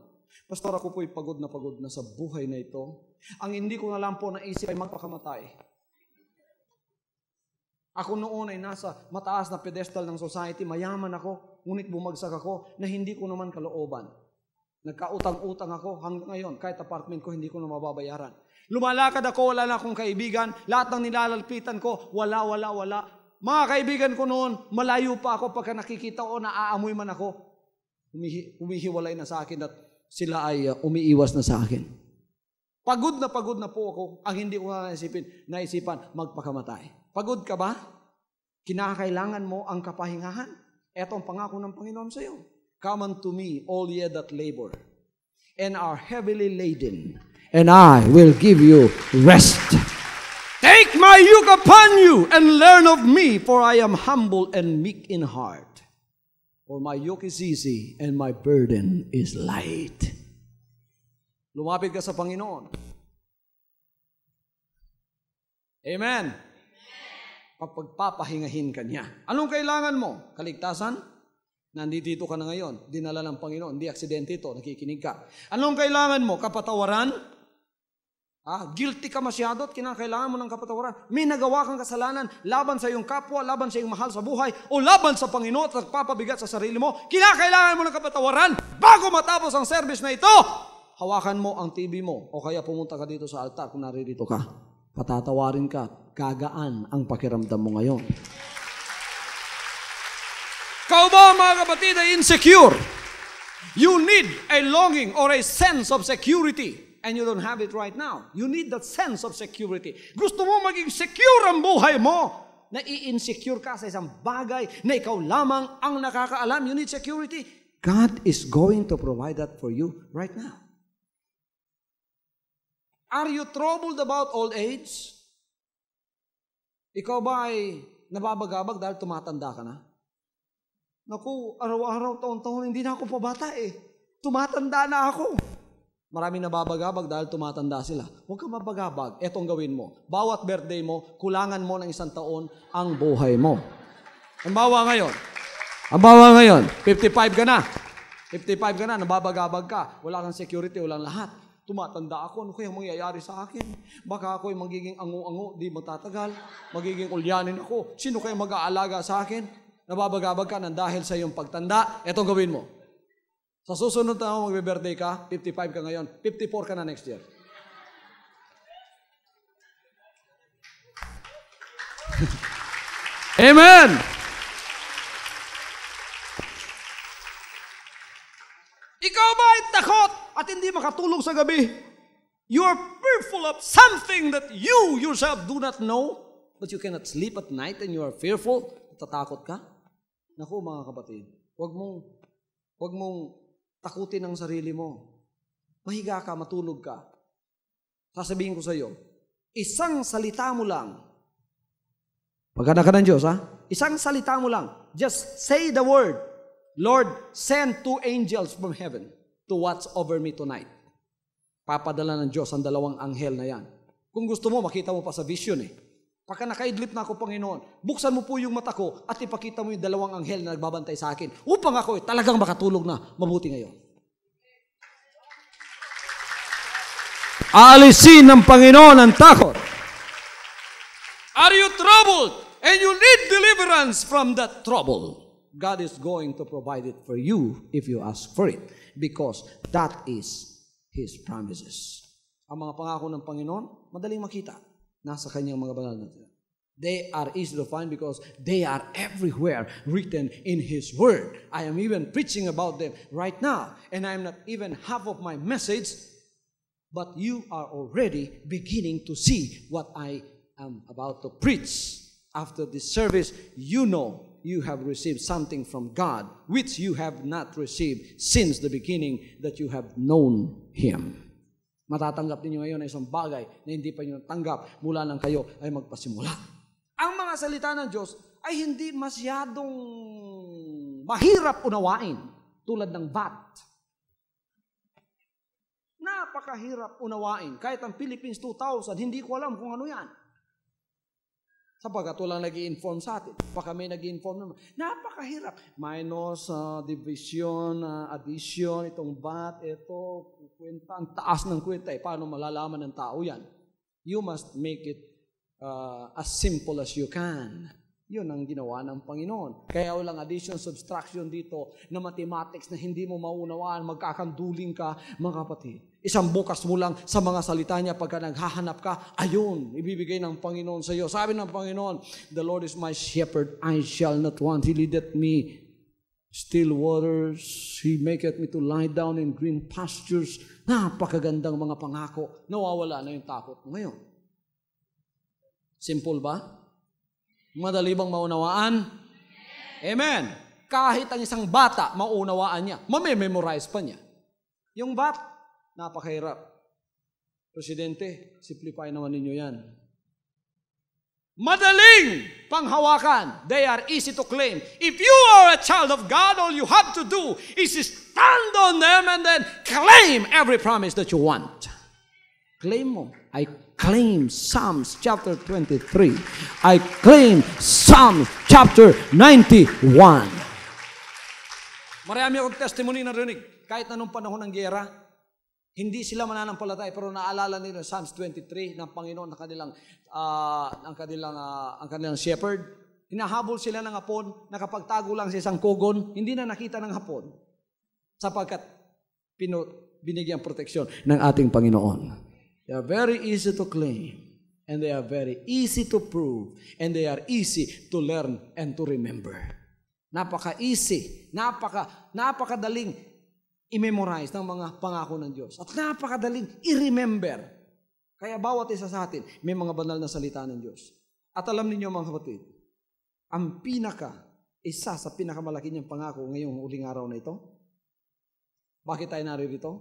Speaker 1: Pastor, ako po'y pagod na sa buhay na ito. Ang hindi ko na lang po naisip ay magpakamatay. Ako noon ay nasa mataas na pedestal ng society, mayaman ako, ngunit bumagsak ako na hindi ko naman kalooban. Nagkautang-utang ako hanggang ngayon, kahit apartment ko hindi ko na mababayaran. Lumalakad ako, wala na akong kaibigan, lahat ng nilalalpitan ko, wala. Mga kaibigan ko noon, malayo pa ako pagka nakikita o naaamoy man ako, humihiwalay na sa akin at sila ay umiiwas na sa akin. Pagod na po ako, ang hindi ko na naisipan, magpakamatay. Pagod ka ba? Kinakailangan mo ang kapahingahan? Ito ang pangako ng Panginoon sa iyo. Come unto me, all ye that labor and are heavily laden, and I will give you rest. Take my yoke upon you and learn of me, for I am humble and meek in heart. For my yoke is easy and my burden is light. Lumapit ka sa Panginoon. Amen. Pagpapahingahin ka niya. Anong kailangan mo? Kaligtasan? Nandito ka na ngayon. Dinala ng Panginoon. Hindi aksidente ito. Nakikinig ka. Anong kailangan mo? Kapatawaran? Guilty ka masyado at kinakailangan mo ng kapatawaran. May nagawa kang kasalanan laban sa iyong kapwa, laban sa iyong mahal sa buhay, o laban sa Panginoon at nagpapabigat sa sarili mo. Kinakailangan mo ng kapatawaran bago matapos ang service na ito. Hawakan mo ang TV mo o kaya pumunta ka dito sa altar kung naririto ka. Patatawarin ka, gagaan ang pakiramdam mo ngayon. Kau ba mga kapatid ay insecure? You need a longing or a sense of security. And you don't have it right now. You need that sense of security. Gusto mo maging secure ang buhay mo. Nai-insecure ka sa isang bagay na ikaw lamang ang nakakaalam. You need security. God is going to provide that for you right now. Are you troubled about old age? Ikaw ba ay nababagabag dahil tumatanda ka na? Naku, araw-araw, taon-taon, hindi na ako pabata eh. Tumatanda na ako. Maraming nababagabag dahil tumatanda sila. Huwag kang mabagabag. Etong gawin mo. Bawat birthday mo, kulangan mo ng 1 taon ang buhay mo. Halimbawa ngayon, 55 ka na. 55 ka na, nababagabag ka. Wala kang security, walang lahat. Tumatanda ako, ano kaya mangyayari sa akin? Baka ako ay magiging ango-ango, di matatagal. Magiging ulyanin ako. Sino kaya mag-aalaga sa akin? Nababagabag ka nang dahil sa iyong pagtanda. Etong gawin mo. Sa susunod na magbe-birthday ka, 55 ka ngayon, 54 ka na next year. Amen! Ikaw ba ay takot at hindi makatulog sa gabi? You are fearful of something that you yourself do not know, but you cannot sleep at night and you are fearful? Tatakot ka? Naku mga kapatid, huwag mong takutin ang sarili mo. Mahiga ka, matulog ka. Sasabihin ko sa iyo, isang salita mo lang. Pagkana ka ng Diyos, isang salita mo lang. Just say the word, Lord, send 2 angels from heaven to watch over me tonight. Papadala ng Diyos ang 2 anghel na yan. Kung gusto mo, makita mo pa sa vision eh. Pagka nakaidlip na ako, Panginoon, buksan mo po yung mata ko at ipakita mo yung 2 anghel na nagbabantay sa akin upang ako talagang makatulog na mabuti ngayon. Alisin ng Panginoon ang takot. Are you troubled and you need deliverance from that trouble? God is going to provide it for you if you ask for it because that is His promises. Ang mga pangako ng Panginoon, madaling makita. Nasa kanyang mga banal na sila. They are easy to find because they are everywhere written in His Word. I am even preaching about them right now. And I am not even half of my message, but you are already beginning to see what I am about to preach. After this service, you know you have received something from God which you have not received since the beginning that you have known Him. Matatanggap ninyo ngayon na isang bagay na hindi pa nyo natanggap mula nang kayo ay magpasimula. Ang mga salita ng Diyos ay hindi masyadong mahirap unawain tulad ng bat. Napakahirap unawain. Kahit ang Philippines 2000, hindi ko alam kung ano yan. Sapagkat walang nag-i-inform sa atin. Pa kami nag-i-inform naman. Napakahirap. Minus, division, addition, itong bat, ito, kwenta, ang taas ng kwenta. Paano malalaman ng tao yan? You must make it as simple as you can. Yun ang ginawa ng Panginoon. Kaya walang addition, subtraction dito na mathematics na hindi mo maunawaan, magkakanduling ka, mga kapatid. Isang bukas mo lang sa mga salita niya pagka naghahanap ka, ayun, ibibigay ng Panginoon sa iyo. Sabi ng Panginoon, the Lord is my shepherd, I shall not want. He leadeth me still waters. He maketh me to lie down in green pastures. Napakagandang mga pangako. Nawawala na yung takot mo ngayon. Simple ba? Madali bang maunawaan? Amen. Kahit ang isang bata, maunawaan niya. Mamememorize pa niya. Yung bat, napakahirap. Presidente, simplify naman ninyo yan. Madaling panghawakan. They are easy to claim. If you are a child of God, all you have to do is stand on them and then claim every promise that you want. Claim mo. I claim Psalms chapter 23. I claim Psalms chapter 91. Marami akong testimony na rinig. Kahit anong panahon ng giyera, Hindi sila mananampalataya, pero naalala nila Psalms 23 ng Panginoon ang kanilang shepherd. Hinahabol sila ng hapon, nakapagtago lang sa isang kogon, hindi na nakita ng hapon sapagkat binigyan proteksyon ng ating Panginoon. They are very easy to claim, and they are very easy to prove, and they are easy to learn and to remember. Napaka-easy, napakadaling i-memorize ng mga pangako ng Diyos. At napakadaling i-remember. Kaya bawat isa sa atin, may mga banal na salita ng Diyos. At alam niyo mga kapatid, ang isa sa pinakamalaki niyang pangako ngayong huling araw na ito, bakit tayo naririto?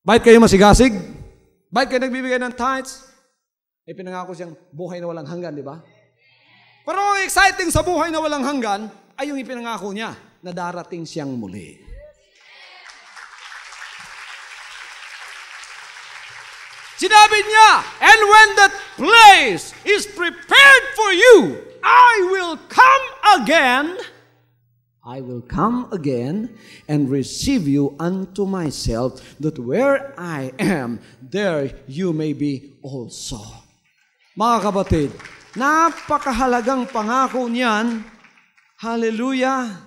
Speaker 1: Bakit kayo masigasig? Bakit kayo nagbibigay ng tithes? May pinangako siyang buhay na walang hanggan, di ba? Pero ang exciting sa buhay na walang hanggan ay yung ipinangako niya na darating siyang muli. Sinabi niya, and when that place is prepared for you, I will come again and receive you unto myself, that where I am, there you may be also. Mga kapatid, napakahalagang pangako niyan. Hallelujah!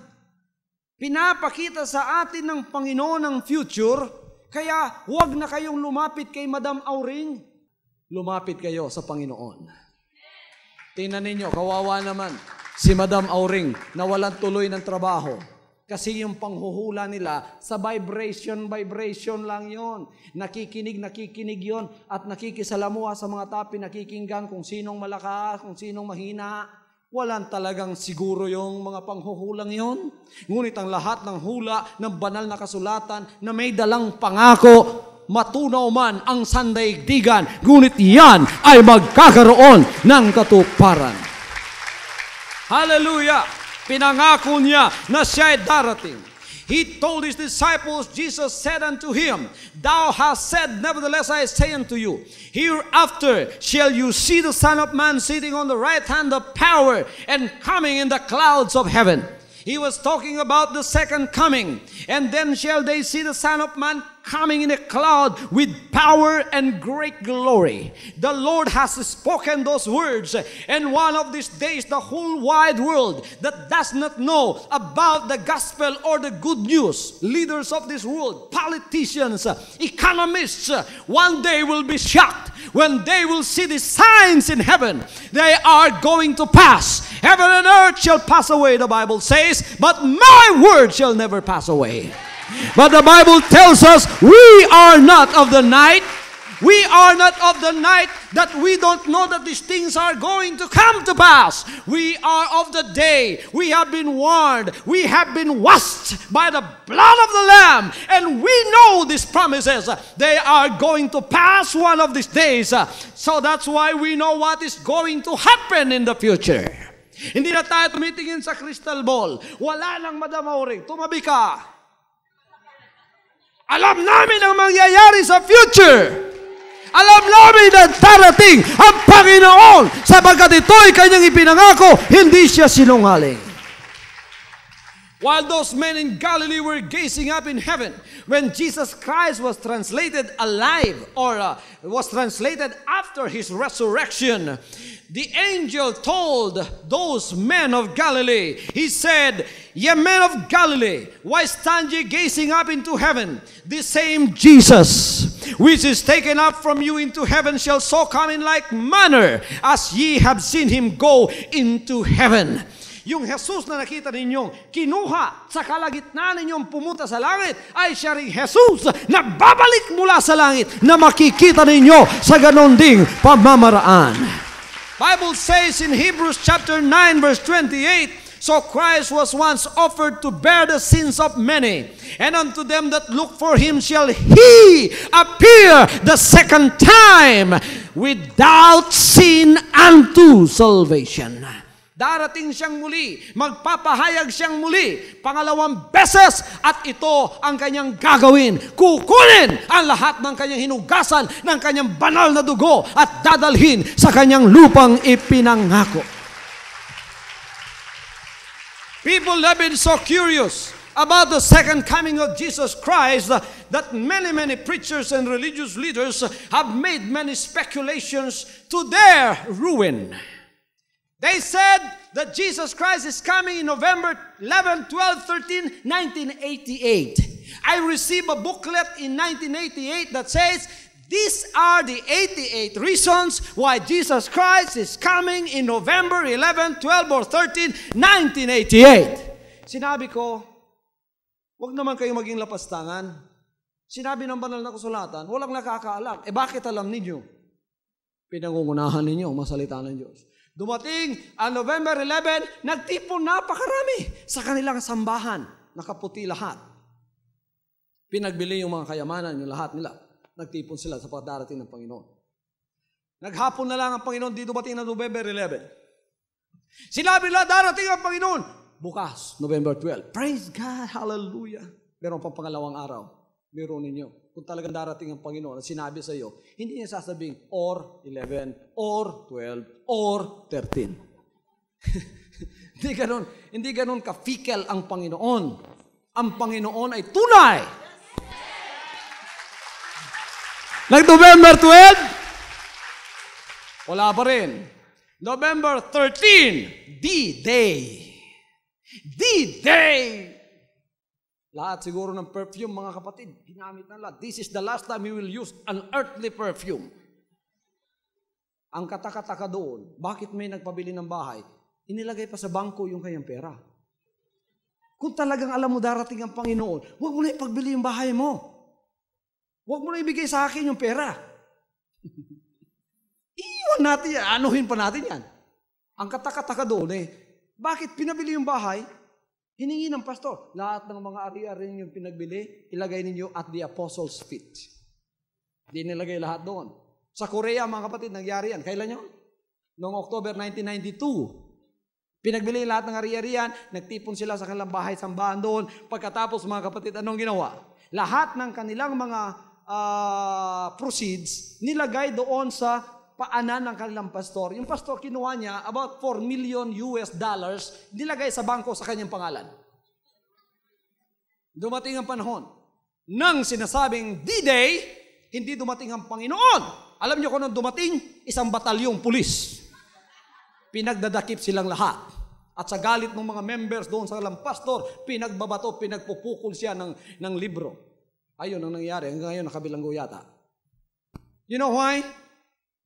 Speaker 1: Pinapakita sa atin ng Panginoon ang future. Kaya huwag na kayong lumapit kay Madam Auring. Lumapit kayo sa Panginoon. Tingnan ninyo, kawawa naman si Madam Auring na walang tuloy ng trabaho. Kasi yung panghuhula nila sa vibration lang yon. Nakikinig yon at nakikisalamuha sa mga tapi, nakikinggan kung sinong malakas, kung sinong mahina. Walang talagang siguro yung mga panghuhulang yon. Ngunit ang lahat ng hula ng banal na kasulatan na may dalang pangako, matunaw man ang sandaigdigan, ngunit yan ay magkakaroon ng katuparan. Hallelujah! Pinangako niya na siya ay darating. He told his disciples, Jesus said unto him, Thou hast said, nevertheless I say unto you, hereafter shall you see the Son of Man sitting on the right hand of power and coming in the clouds of heaven. He was talking about the second coming. And then shall they see the Son of Man coming in a cloud with power and great glory. The Lord has spoken those words. And one of these days, the whole wide world that does not know about the gospel or the good news, leaders of this world, politicians, economists, one day will be shocked when they will see the signs in heaven. They are going to pass. Heaven and earth shall pass away, the Bible says, but my word shall never pass away. But the Bible tells us we are not of the night. We are not of the night that we don't know that these things are going to come to pass. We are of the day. We have been warned. We have been washed by the blood of the Lamb. And we know these promises. They are going to pass one of these days. So that's why we know what is going to happen in the future. Hindi na tayo tumitingin sa crystal ball. Wala nang Madam Auring. Tumabi ka. Alam namin ang mangyayari sa future. Alam namin na darating ang Panginoon sapagkat ito'y kanyang ipinangako, hindi siya sinungaling. While those men in Galilee were gazing up in heaven, when Jesus Christ was translated alive or was translated after his resurrection, the angel told those men of Galilee, he said, Ye men of Galilee, why stand ye gazing up into heaven? The same Jesus, which is taken up from you into heaven, shall so come in like manner as ye have seen him go into heaven. Yung Jesus na nakita ninyong kinuha sa kalagitnaan ninyong pumunta sa langit ay siya ring Jesus na babalik mula sa langit na makikita ninyo sa ganon ding pamamaraan. Bible says in Hebrews chapter 9 verse 28, So Christ was once offered to bear the sins of many, and unto them that look for him shall he appear the second time without sin unto salvation. Darating siyang muli, magpapahayag siyang muli, pangalawang beses, at ito ang kanyang gagawin. Kukunin ang lahat ng kanyang hinugasan, ng kanyang banal na dugo, at dadalhin sa kanyang lupang ipinangako. People have been so curious about the second coming of Jesus Christ that many preachers and religious leaders have made many speculations to their ruin. They said that Jesus Christ is coming in November 11, 12, 13, 1988. I received a booklet in 1988 that says, these are the 88 reasons why Jesus Christ is coming in November 11, 12, or 13, 1988. Sinabi ko, huwag naman kayo maging lapastangan. Sinabi ng banal na kasulatan, walang nakakaalam. Bakit alam ninyo? Pinangungunahan ninyo ang masalita ng Diyos. Dumating ang November 11, nagtipon napakarami sa kanilang sambahan. Nakaputi lahat. Pinagbili yung mga kayamanan, yung lahat nila. Nagtipon sila sa pagdarating ng Panginoon. Naghapon na lang ang Panginoon, di dumating na November 11. Sinabi nila, darating ang Panginoon. Bukas, November 12. Praise God, hallelujah. Meron pang pangalawang araw. Meron ninyo. Kung talagang darating ang Panginoon at sinabi sa iyo, hindi niya sasabing or 11, or 12, or 13. Hindi ganun ka-fickle ang Panginoon. Ang Panginoon ay tunay. Nag-November 12? Wala pa rin. November 13, D-Day. D-Day! Lahat siguro ng perfume, mga kapatid, ginamit na lahat. This is the last time you will use an earthly perfume. Ang kataka-taka doon, bakit may nagpabili ng bahay? Inilagay pa sa bangko yung kanyang pera. Kung talagang alam mo darating ang Panginoon, huwag mo na ipagbili yung bahay mo. Huwag mo na ibigay sa akin yung pera. Iiwan natin yan. Anuhin pa natin yan. Ang kataka-taka doon bakit pinabili yung bahay? Hiningi ng pastor. Lahat ng mga ari-ari yung pinagbili, ilagay ninyo at the apostles' feet. Di nilagay lahat doon. Sa Korea, mga kapatid, nangyari yan. Kailan yun? Noong October 1992. Pinagbili lahat ng ari-arian, nagtipon sila sa kanilang bahay, sambahan doon. Pagkatapos, mga kapatid, anong ginawa? Lahat ng kanilang mga proceeds, nilagay doon sa paanan ng kanilang pastor. Yung pastor, kinuha niya about $4 million, nilagay sa bangko sa kanyang pangalan. Dumating ang panahon ng sinasabing D-Day, hindi dumating ang Panginoon. Alam niyo kung anong dumating? Isang batalyong pulis. Pinagdadakip silang lahat. At sa galit ng mga members doon sa kanilang pastor, pinagbabato, pinagpupukol siya ng libro. Ayun ang nangyari. Hanggang ngayon, nakabilanggo yata. You know why?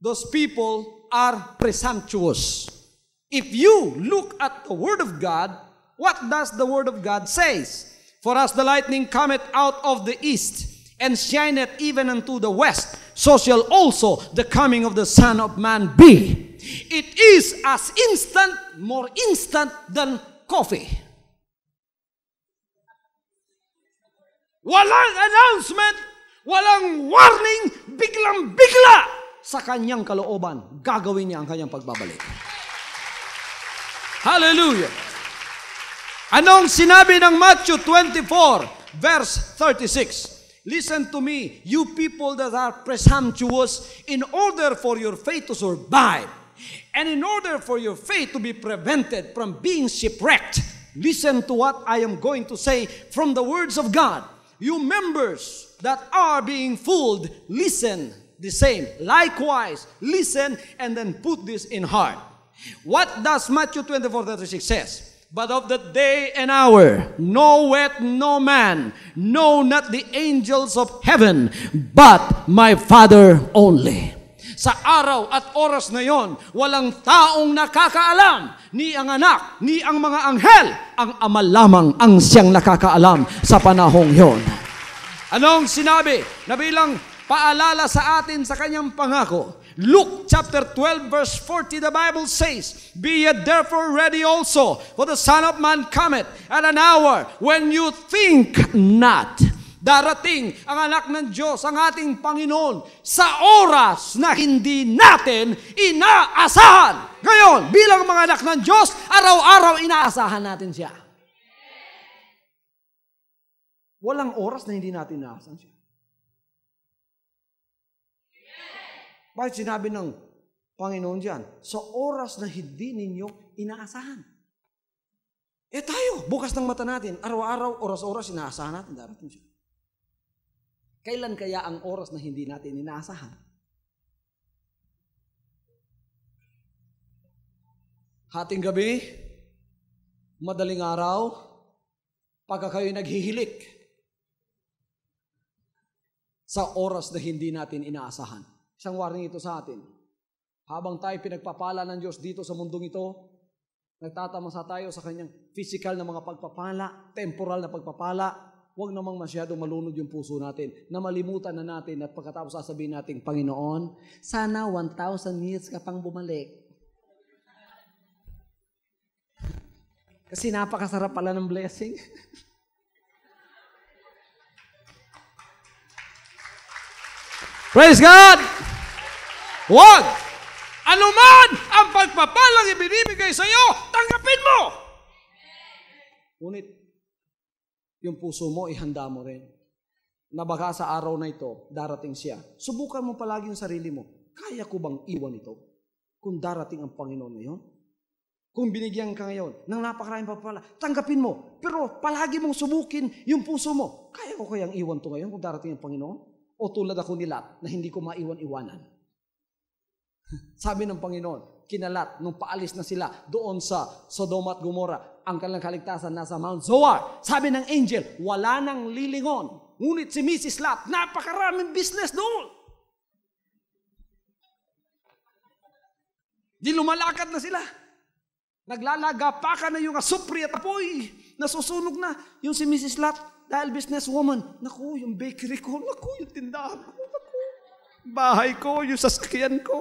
Speaker 1: Those people are presumptuous. If you look at the Word of God, what does the Word of God says? For as the lightning cometh out of the east, and shineth even unto the west, so shall also the coming of the Son of Man be. It is as instant, more instant than coffee. Walang announcement, walang warning, biglang-bigla sa kanyang kalooban. Gagawin niya ang kanyang pagbabalik. Hallelujah! Anong sinabi ng Matthew 24, verse 36? Listen to me, you people that are presumptuous, in order for your faith to survive, and in order for your faith to be prevented from being shipwrecked, listen to what I am going to say from the words of God. You members that are being fooled, listen the same. Likewise, listen and then put this in heart. What does Matthew 24:36 says? But of the day and hour knoweth no man, no not the angels of heaven, but my Father only. Sa araw at oras na yon, walang taong nakakaalam, ni ang anak, ni ang mga anghel, ang Ama lamang ang siyang nakakaalam sa panahong yon. Anong sinabi na bilang paalala sa atin sa kanyang pangako? Luke chapter 12 verse 40, the Bible says, Be ye therefore ready also, for the Son of Man cometh at an hour when you think not. Darating ang anak ng Diyos, ang ating Panginoon, sa oras na hindi natin inaasahan. Ngayon, bilang mga anak ng Diyos, araw-araw inaasahan natin siya. Walang oras na hindi natin inaasahan siya. Bakit sinabi ng Panginoon diyan? Sa oras na hindi ninyo inaasahan. Tayo, bukas ng mata natin, araw-araw, oras-oras, inaasahan natin, darating siya. Kailan kaya ang oras na hindi natin inaasahan? Hating gabi, madaling araw, pagka kayo naghihilik sa oras na hindi natin inaasahan. Isang warning ito sa atin. Habang tayo pinagpapala ng Diyos dito sa mundong ito, nagtatamasa tayo sa kanyang physical na mga pagpapala, temporal na pagpapala, huwag namang masyadong malunod yung puso natin, na malimutan na natin at pagkatapos sasabihin natin, Panginoon, sana 1,000 years ka pang bumalik. Kasi napakasarap pala ng blessing. Praise God! Huwag! Anuman ang pagpapalang ibinibigay sa iyo, tanggapin mo! Ngunit, yung puso mo, ihanda mo rin. Na baka sa araw na ito, darating siya. Subukan mo palagi yung sarili mo. Kaya ko bang iwan ito? Kung darating ang Panginoon ngayon? Kung binigyan ka ngayon ng napakaraming pagpapala, tanggapin mo. Pero palagi mong subukin yung puso mo. Kaya ko kayang iwan ito ngayon kung darating ang Panginoon? O tulad ako ni Lot na hindi ko maiwan-iwanan? Sabi ng Panginoon, kinalat nung paalis na sila doon sa Sodoma at Gomora, ang kanilang kaligtasan nasa Mount Zoar. Sabi ng angel, wala nang lilingon. Ngunit si Mrs. Lot, napakaraming business doon. Di lumalakad na sila. Naglalagapakan na yung asupri at apoy. Nasusunog na yung si Mrs. Lot dahil businesswoman. Naku, yung bakery ko. Naku, yung tindahan ko. Naku, bahay ko, yung sasakyan ko.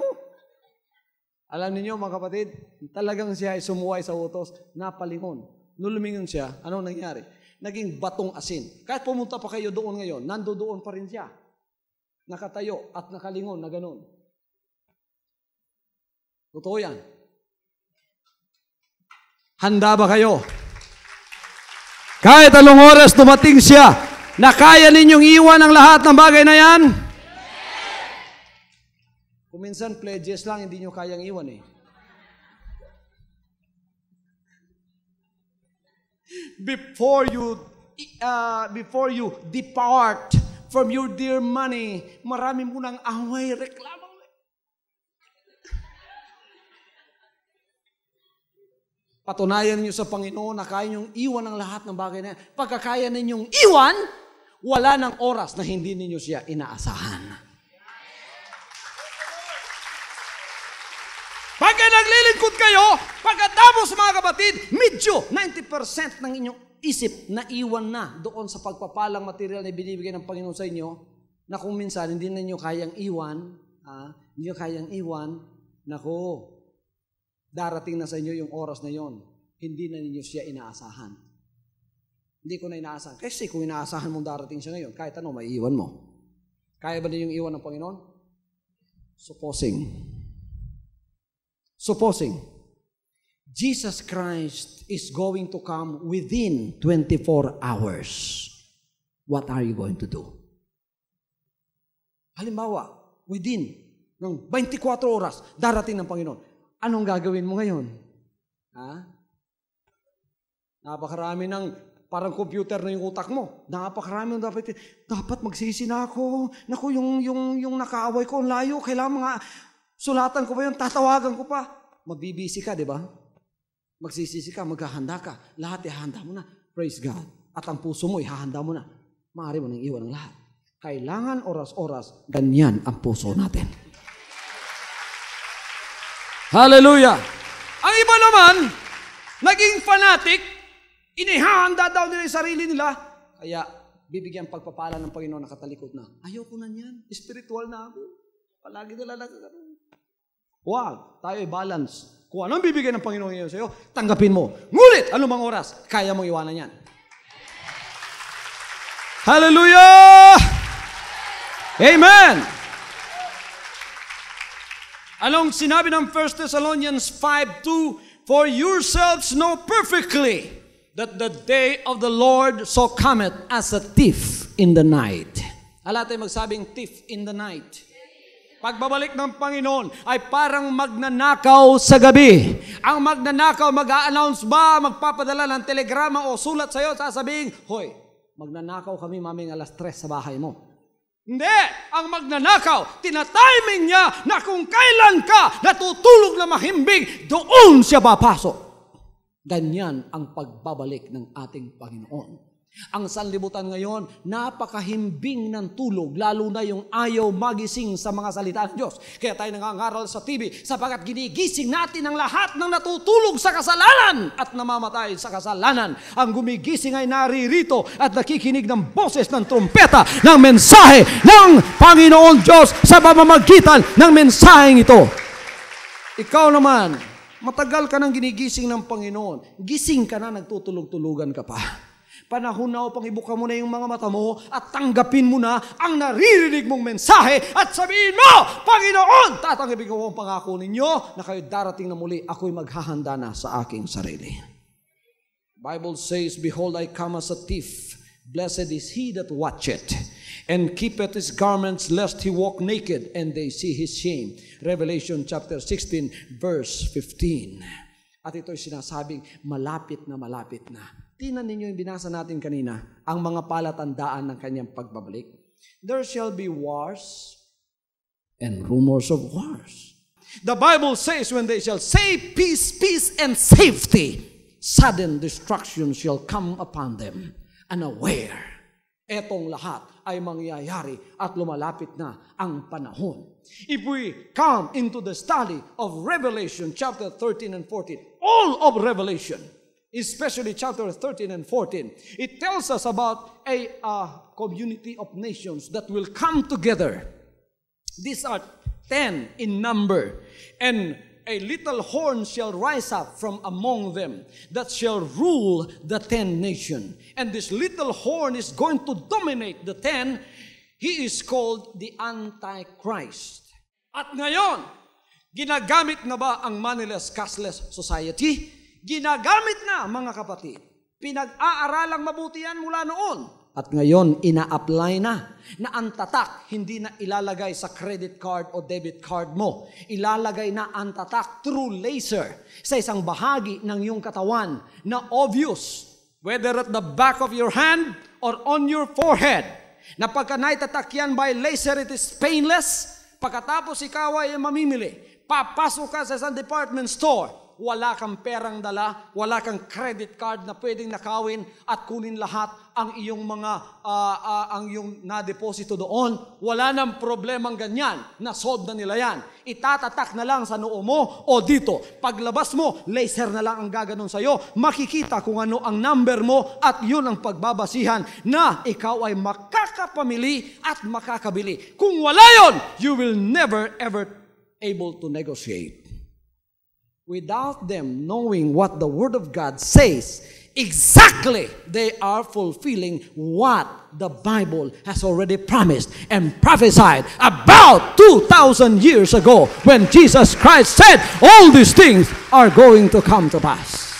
Speaker 1: Alam niyo mga kapatid, talagang siya ay sumuway sa utos, napalingon. Nung lumingon siya, anong nangyari? Naging batong asin. Kahit pumunta pa kayo doon ngayon, nandoon pa rin siya. Nakatayo at nakalingon na ganun. Totoo yan. Handa ba kayo? Kahit anong oras dumating siya, na kaya ninyong iwan ang lahat ng bagay na yan? Kung minsan pledges lang, hindi nyo kayang iwan eh. Before you depart from your dear money, marami mo nang away, reklamo. Patunayan niyo sa Panginoon na kaya niyong iwan ang lahat ng bagay na yan. Pagkakaya ninyong iwan, wala ng oras na hindi ninyo siya inaasahan. Pagka naglilingkod kayo, pagkatapos mga kapatid, medyo 90% ng inyong isip na iwan na doon sa pagpapalang material na binibigay ng Panginoon sa inyo, na kung minsan hindi ninyo kayang iwan, hindi nyo kayang iwan, naku, darating na sa inyo yung oras na yon, hindi na ninyo siya inaasahan. Hindi ko na inaasahan. Kasi kung inaasahan mong darating siya ngayon, kahit ano, maiiwan mo. Kaya ba ninyong iwan ng Panginoon? Supposing Jesus Christ is going to come within 24 hours, what are you going to do? Halimbawa, within ng 24 oras, darating ng Panginoon. Anong gagawin mo ngayon? Napakarami ng parang computer na yung utak mo. Napakarami ng dapat magsisi na ako. Naku, yung nakaaway ko, ang layo. Kailangan mga sulatan ko ba yun? Tatawagan ko pa. Magbibisi ka, di ba? Magsisisi ka, maghahanda ka. Lahat ihahanda mo na. Praise God. At ang puso mo, ihahanda mo na. Maaari mo nang iwan ang lahat. Kailangan oras-oras, ganyan ang puso natin. Hallelujah! Ang iba naman, naging fanatic, inihahanda daw nila yung sarili nila, kaya bibigyan pagpapala ng Panginoon na katalikod na. Ayoko na yan, spiritual na ako. Palagi nila nagkakaroon. Huwag, tayo ay balance. Kung anong bibigyan ng Panginoon ngayon sa iyo, tanggapin mo. Ngunit, anumang oras, kaya mong iwanan yan. Hallelujah! Amen! Anong sinabi ng 1 Thessalonians 5:2? For yourselves know perfectly that the day of the Lord so cometh as a thief in the night. Ala tayo magsabing thief in the night. Pagbabalik ng Panginoon ay parang magnanakaw sa gabi. Ang magnanakaw, mag-a-announce ba, magpapadala ng telegrama o sulat sa iyo, sasabihin, hoy, magnanakaw kami maming 3:00 sa bahay mo. Hindi! Ang magnanakaw, tinatiming niya na kung kailan ka natutulog na mahimbing, doon siya papasok. Ganyan ang pagbabalik ng ating Panginoon. Ang sanlibutan ngayon, napakahimbing ng tulog, lalo na yung ayaw magising sa mga salita ng Diyos. Kaya tayo nangangaral sa TV, sapagkat ginigising natin ang lahat ng natutulog sa kasalanan at namamatay sa kasalanan. Ang gumigising ay naririto at nakikinig ng boses ng trumpeta ng mensahe ng Panginoon Diyos sa pamamagitan ng mensaheng ito. Ikaw naman, matagal ka nang ginigising ng Panginoon. Gising ka na, nagtutulog-tulugan ka pa. Panahon na upang ibuka mo na yung mga mata mo at tanggapin mo na ang naririnig mong mensahe at sabihin mo, Panginoon, tatanggapin ko ang pangako ninyo na kayo darating na muli, ako'y maghahanda na sa aking sarili. Bible says, behold, I come as a thief. Blessed is he that watcheth and keepeth his garments, lest he walk naked and they see his shame. Revelation chapter 16, verse 15. At ito'y sinasabing, malapit na malapit na. Tingnan ninyo yung binasa natin kanina, ang mga palatandaan ng kanyang pagbabalik. There shall be wars and rumors of wars. The Bible says, when they shall say peace, peace, and safety, sudden destruction shall come upon them unaware. Etong lahat ay mangyayari at lumalapit na ang panahon. If we come into the study of Revelation chapter 13 and 14, all of Revelation, especially chapter 13 and 14, it tells us about a community of nations that will come together. These are 10 in number, and a little horn shall rise up from among them that shall rule the 10 nations. And this little horn is going to dominate the 10. He is called the Antichrist. At ngayon, ginagamit na ba ang maniless cashless society? Ginagamit na, mga kapatid. Pinag-aaralang mabuti yan mula noon. At ngayon, ina-apply na ang tatak hindi na ilalagay sa credit card o debit card mo. Ilalagay na ang tatak through laser sa isang bahagi ng iyong katawan na obvious, whether at the back of your hand or on your forehead. Na pagka naitatak yan by laser, it is painless. Pagkatapos ikaw ay mamimili, papasok ka sa isang department store, wala kang perang dala, wala kang credit card na pwedeng nakawin at kunin lahat ang iyong mga ang iyong na-deposito doon. Wala nang problemang ganyan. Na-solve na nila yan. Itatatak na lang sa noo mo o dito. Paglabas mo, laser na lang ang gaganon sa'yo. Makikita kung ano ang number mo at yun ang pagbabasihan na ikaw ay makakapamili at makakabili. Kung wala yun, you will never ever able to negotiate. Without them knowing what the Word of God says, exactly they are fulfilling what the Bible has already promised and prophesied about 2,000 years ago when Jesus Christ said, all these things are going to come to pass.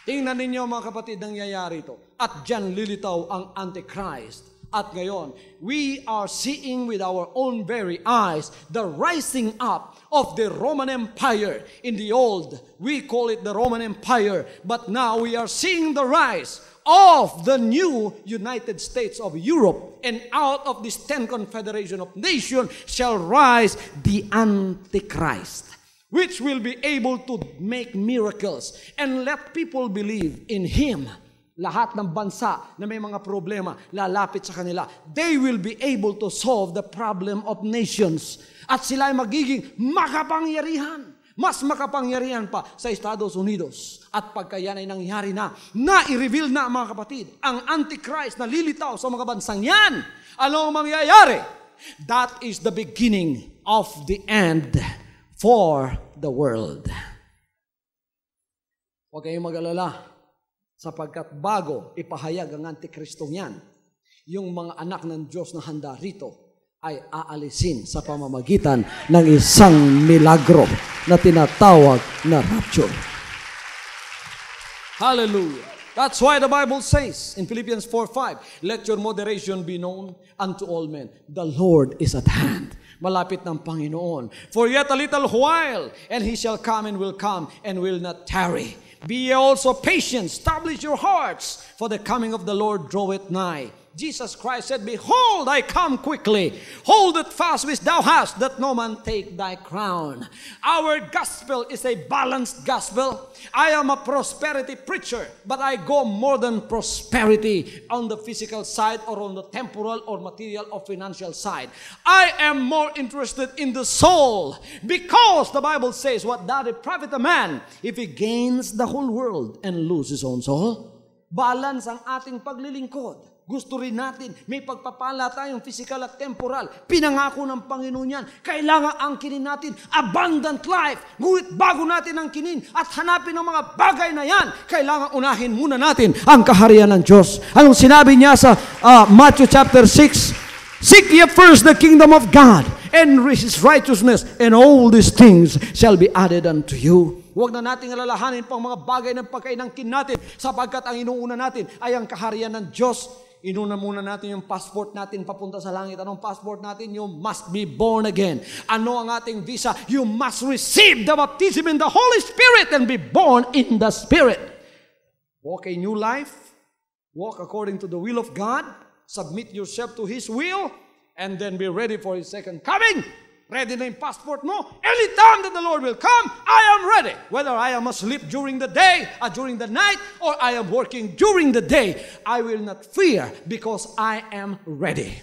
Speaker 1: Tingnan ninyo mga kapatid, nangyayari ito. At dyan lilitaw ang Antichrist. At ngayon, we are seeing with our own very eyes the rising up of the Roman Empire. In the old, we call it the Roman Empire. But now we are seeing the rise of the new United States of Europe. And out of this 10 confederation of nations shall rise the Antichrist, which will be able to make miracles and let people believe in Him. Lahat ng bansa na may mga problema, lalapit sa kanila. They will be able to solve the problem of nations. At sila ay magiging makapangyarihan. Mas makapangyarihan pa sa Estados Unidos. At pagka yan ay nangyari na, i-reveal na mga kapatid, ang Antichrist na lilitaw sa mga bansang yan. Ano ang mangyayari? That is the beginning of the end for the world. Huwag kayong mag-alala. Sapagkat bago ipahayag ang Antikristong yan, yung mga anak ng Diyos na handa rito ay aalisin sa pamamagitan ng isang milagro na tinatawag na rapture. Hallelujah! That's why the Bible says in Philippians 4:5, let your moderation be known unto all men. The Lord is at hand. Malapit ng Panginoon. For yet a little while, and He shall come and will not tarry. Be ye also patient, establish your hearts, for the coming of the Lord draweth nigh. Jesus Christ said, Behold, I come quickly. Hold it fast which thou hast, that no man take thy crown. Our gospel is a balanced gospel. I am a prosperity preacher, but I go more than prosperity on the physical side or on the temporal or material or financial side. I am more interested in the soul, because the Bible says, what doth it profit a man if he gains the whole world and lose his own soul? Balance ang ating paglilingkod. Gusto rin natin, may pagpapala tayong physical at temporal. Pinangako ng Panginoon yan. Kailangan angkinin natin abundant life. Ngunit bago natin angkinin at hanapin ang mga bagay na yan, kailangan unahin muna natin ang kaharian ng Diyos. Anong sinabi niya sa Matthew chapter 6? Seek ye first the kingdom of God and His righteousness, and all these things shall be added unto you. Huwag na nating alalahanin pang mga bagay ng pagkainangkin natin, sapagkat ang inuuna natin ay ang kaharian ng Diyos. Inuna muna natin yung passport natin papunta sa langit. Anong passport natin? You must be born again. Ano ang ating visa? You must receive the baptism in the Holy Spirit and be born in the Spirit. Walk a new life. Walk according to the will of God. Submit yourself to His will. And then be ready for His second coming. Ready na yung passport mo? Anytime that the Lord will come, I am ready. Whether I am asleep during the day, or during the night, or I am working during the day, I will not fear because I am ready.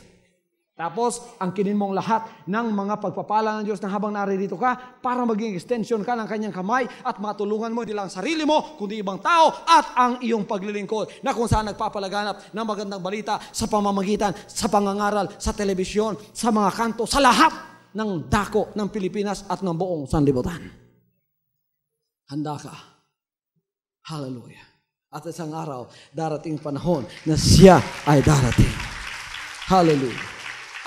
Speaker 1: Tapos, angkinin mong lahat ng mga pagpapala ng Diyos na habang naririto ka para maging extension ka ng kanyang kamay at matulungan mo hindi lang sarili mo, kundi ibang tao at ang iyong paglilingkod na kung saan nagpapalaganap ng magandang balita sa pamamagitan, sa pangangaral, sa telebisyon, sa mga kanto, sa lahat ng dako ng Pilipinas at ng buong sanlibutan. Handa ka. Hallelujah. At isang araw, darating panahon na siya ay darating. Hallelujah.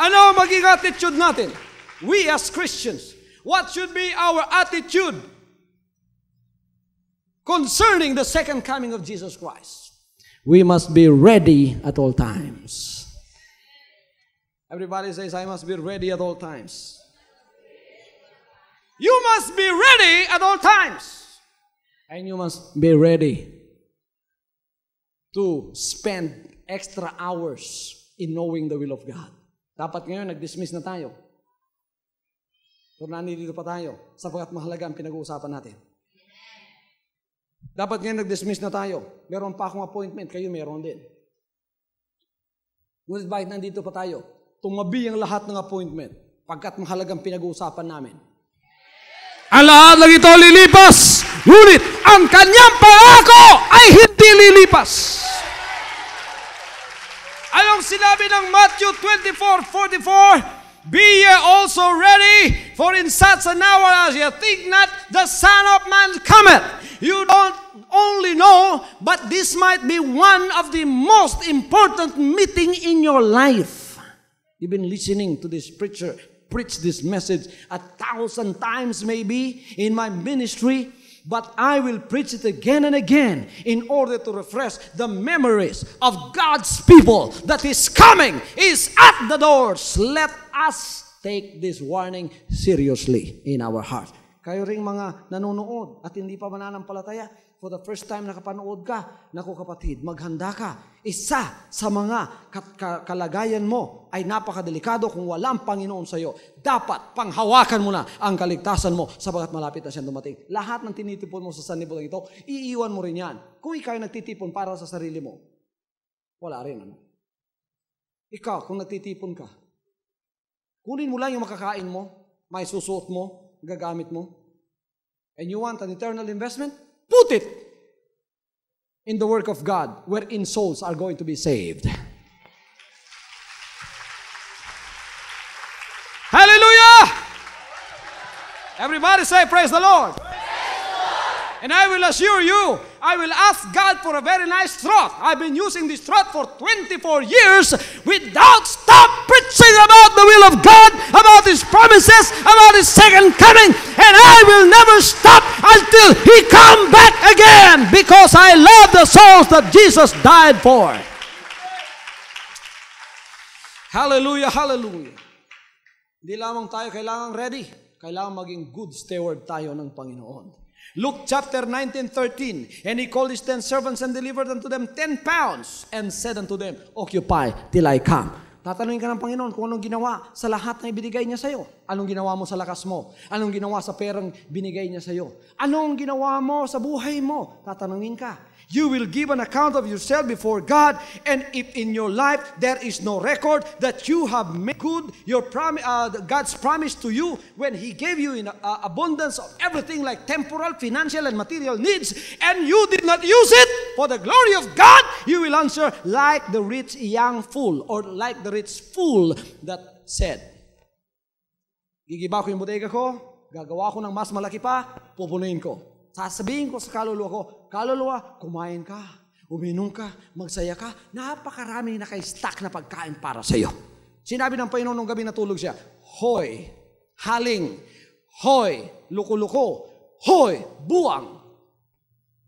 Speaker 1: Ano ang maging attitude natin? We as Christians, what should be our attitude concerning the second coming of Jesus Christ? We must be ready at all times. Everybody says, I must be ready at all times. You must be ready at all times. And you must be ready to spend extra hours in knowing the will of God. Dapat ngayon, nag-dismiss na tayo. Pero nandito pa tayo, sapagkat mahalaga ang pinag-uusapan natin. Dapat ngayon, nag-dismiss na tayo. Meron pa akong appointment, kayo meron din. Ngunit bakit nandito pa tayo? Tumabi ang lahat ng appointment, pagkat mahalagang pinag-uusapan namin. Ang lahat lang ito lilipas, ngunit ang kanyang pangako ay hindi lilipas. Anong sinabi ng Matthew 24:44? Be ye also ready, for in such an hour as ye think not, the Son of Man cometh. You don't only know, but this might be one of the most important meeting in your life. You've been listening to this preacher preach this message 1,000 times maybe in my ministry, but I will preach it again and again in order to refresh the memories of God's people that His coming is at the doors. Let us take this warning seriously in our heart. Kayo ring mga nanonood at hindi pa mananampalataya, for the first time nakapanood ka, naku kapatid, maghanda ka. Isa sa mga kalagayan mo ay napakadelikado kung walang Panginoon sa iyo. Dapat panghawakan mo na ang kaligtasan mo sapagat malapit na siyang dumating. Lahat ng tinitipon mo sa sanlibutan ito, iiwan mo rin yan. Kung ikaw ay nagtitipon para sa sarili mo, wala rin. Ano? Ikaw, kung nagtitipon ka, kunin mo lang yung makakain mo, may susuot mo, gagamit mo, and you want an eternal investment, put it in the work of God wherein souls are going to be saved. Hallelujah! Everybody say, praise the Lord. And I will assure you, I will ask God for a very nice trot. I've been using this trot for 24 years without stop preaching about the will of God, about His promises, about His second coming. And I will never stop until He come back again, because I love the souls that Jesus died for. Hallelujah, hallelujah. Hindi lamang tayo kailangang ready, kailangan maging good steward tayo ng Panginoon. Luke chapter 19:13, and he called his 10 servants and delivered unto them 10 pounds and said unto them, occupy till I come. Tatanungin ka ng Panginoon kung anong ginawa sa lahat na ibinigay niya sa'yo. Anong ginawa mo sa lakas mo? Anong ginawa sa perang binigay niya sa'yo? Anong ginawa mo sa buhay mo? Tatanungin ka. You will give an account of yourself before God, and if in your life there is no record that you have made good God's promise to you when He gave you in abundance of everything like temporal, financial, and material needs, and you did not use it for the glory of God, you will answer like the rich young fool, or like the rich fool that said, gigiba ko yung bodega ko, gagawa ko ng mas malaki pa, pupunuin ko. Sasabihin ko sa kaluluwa ko, kaluluwa, kumain ka, uminom ka, magsaya ka, napakarami na naka-stack na pagkain para sa iyo. Sinabi ng Panginoon nung gabi natulog siya, hoy, haling, hoy, luko-luko, hoy, buwang.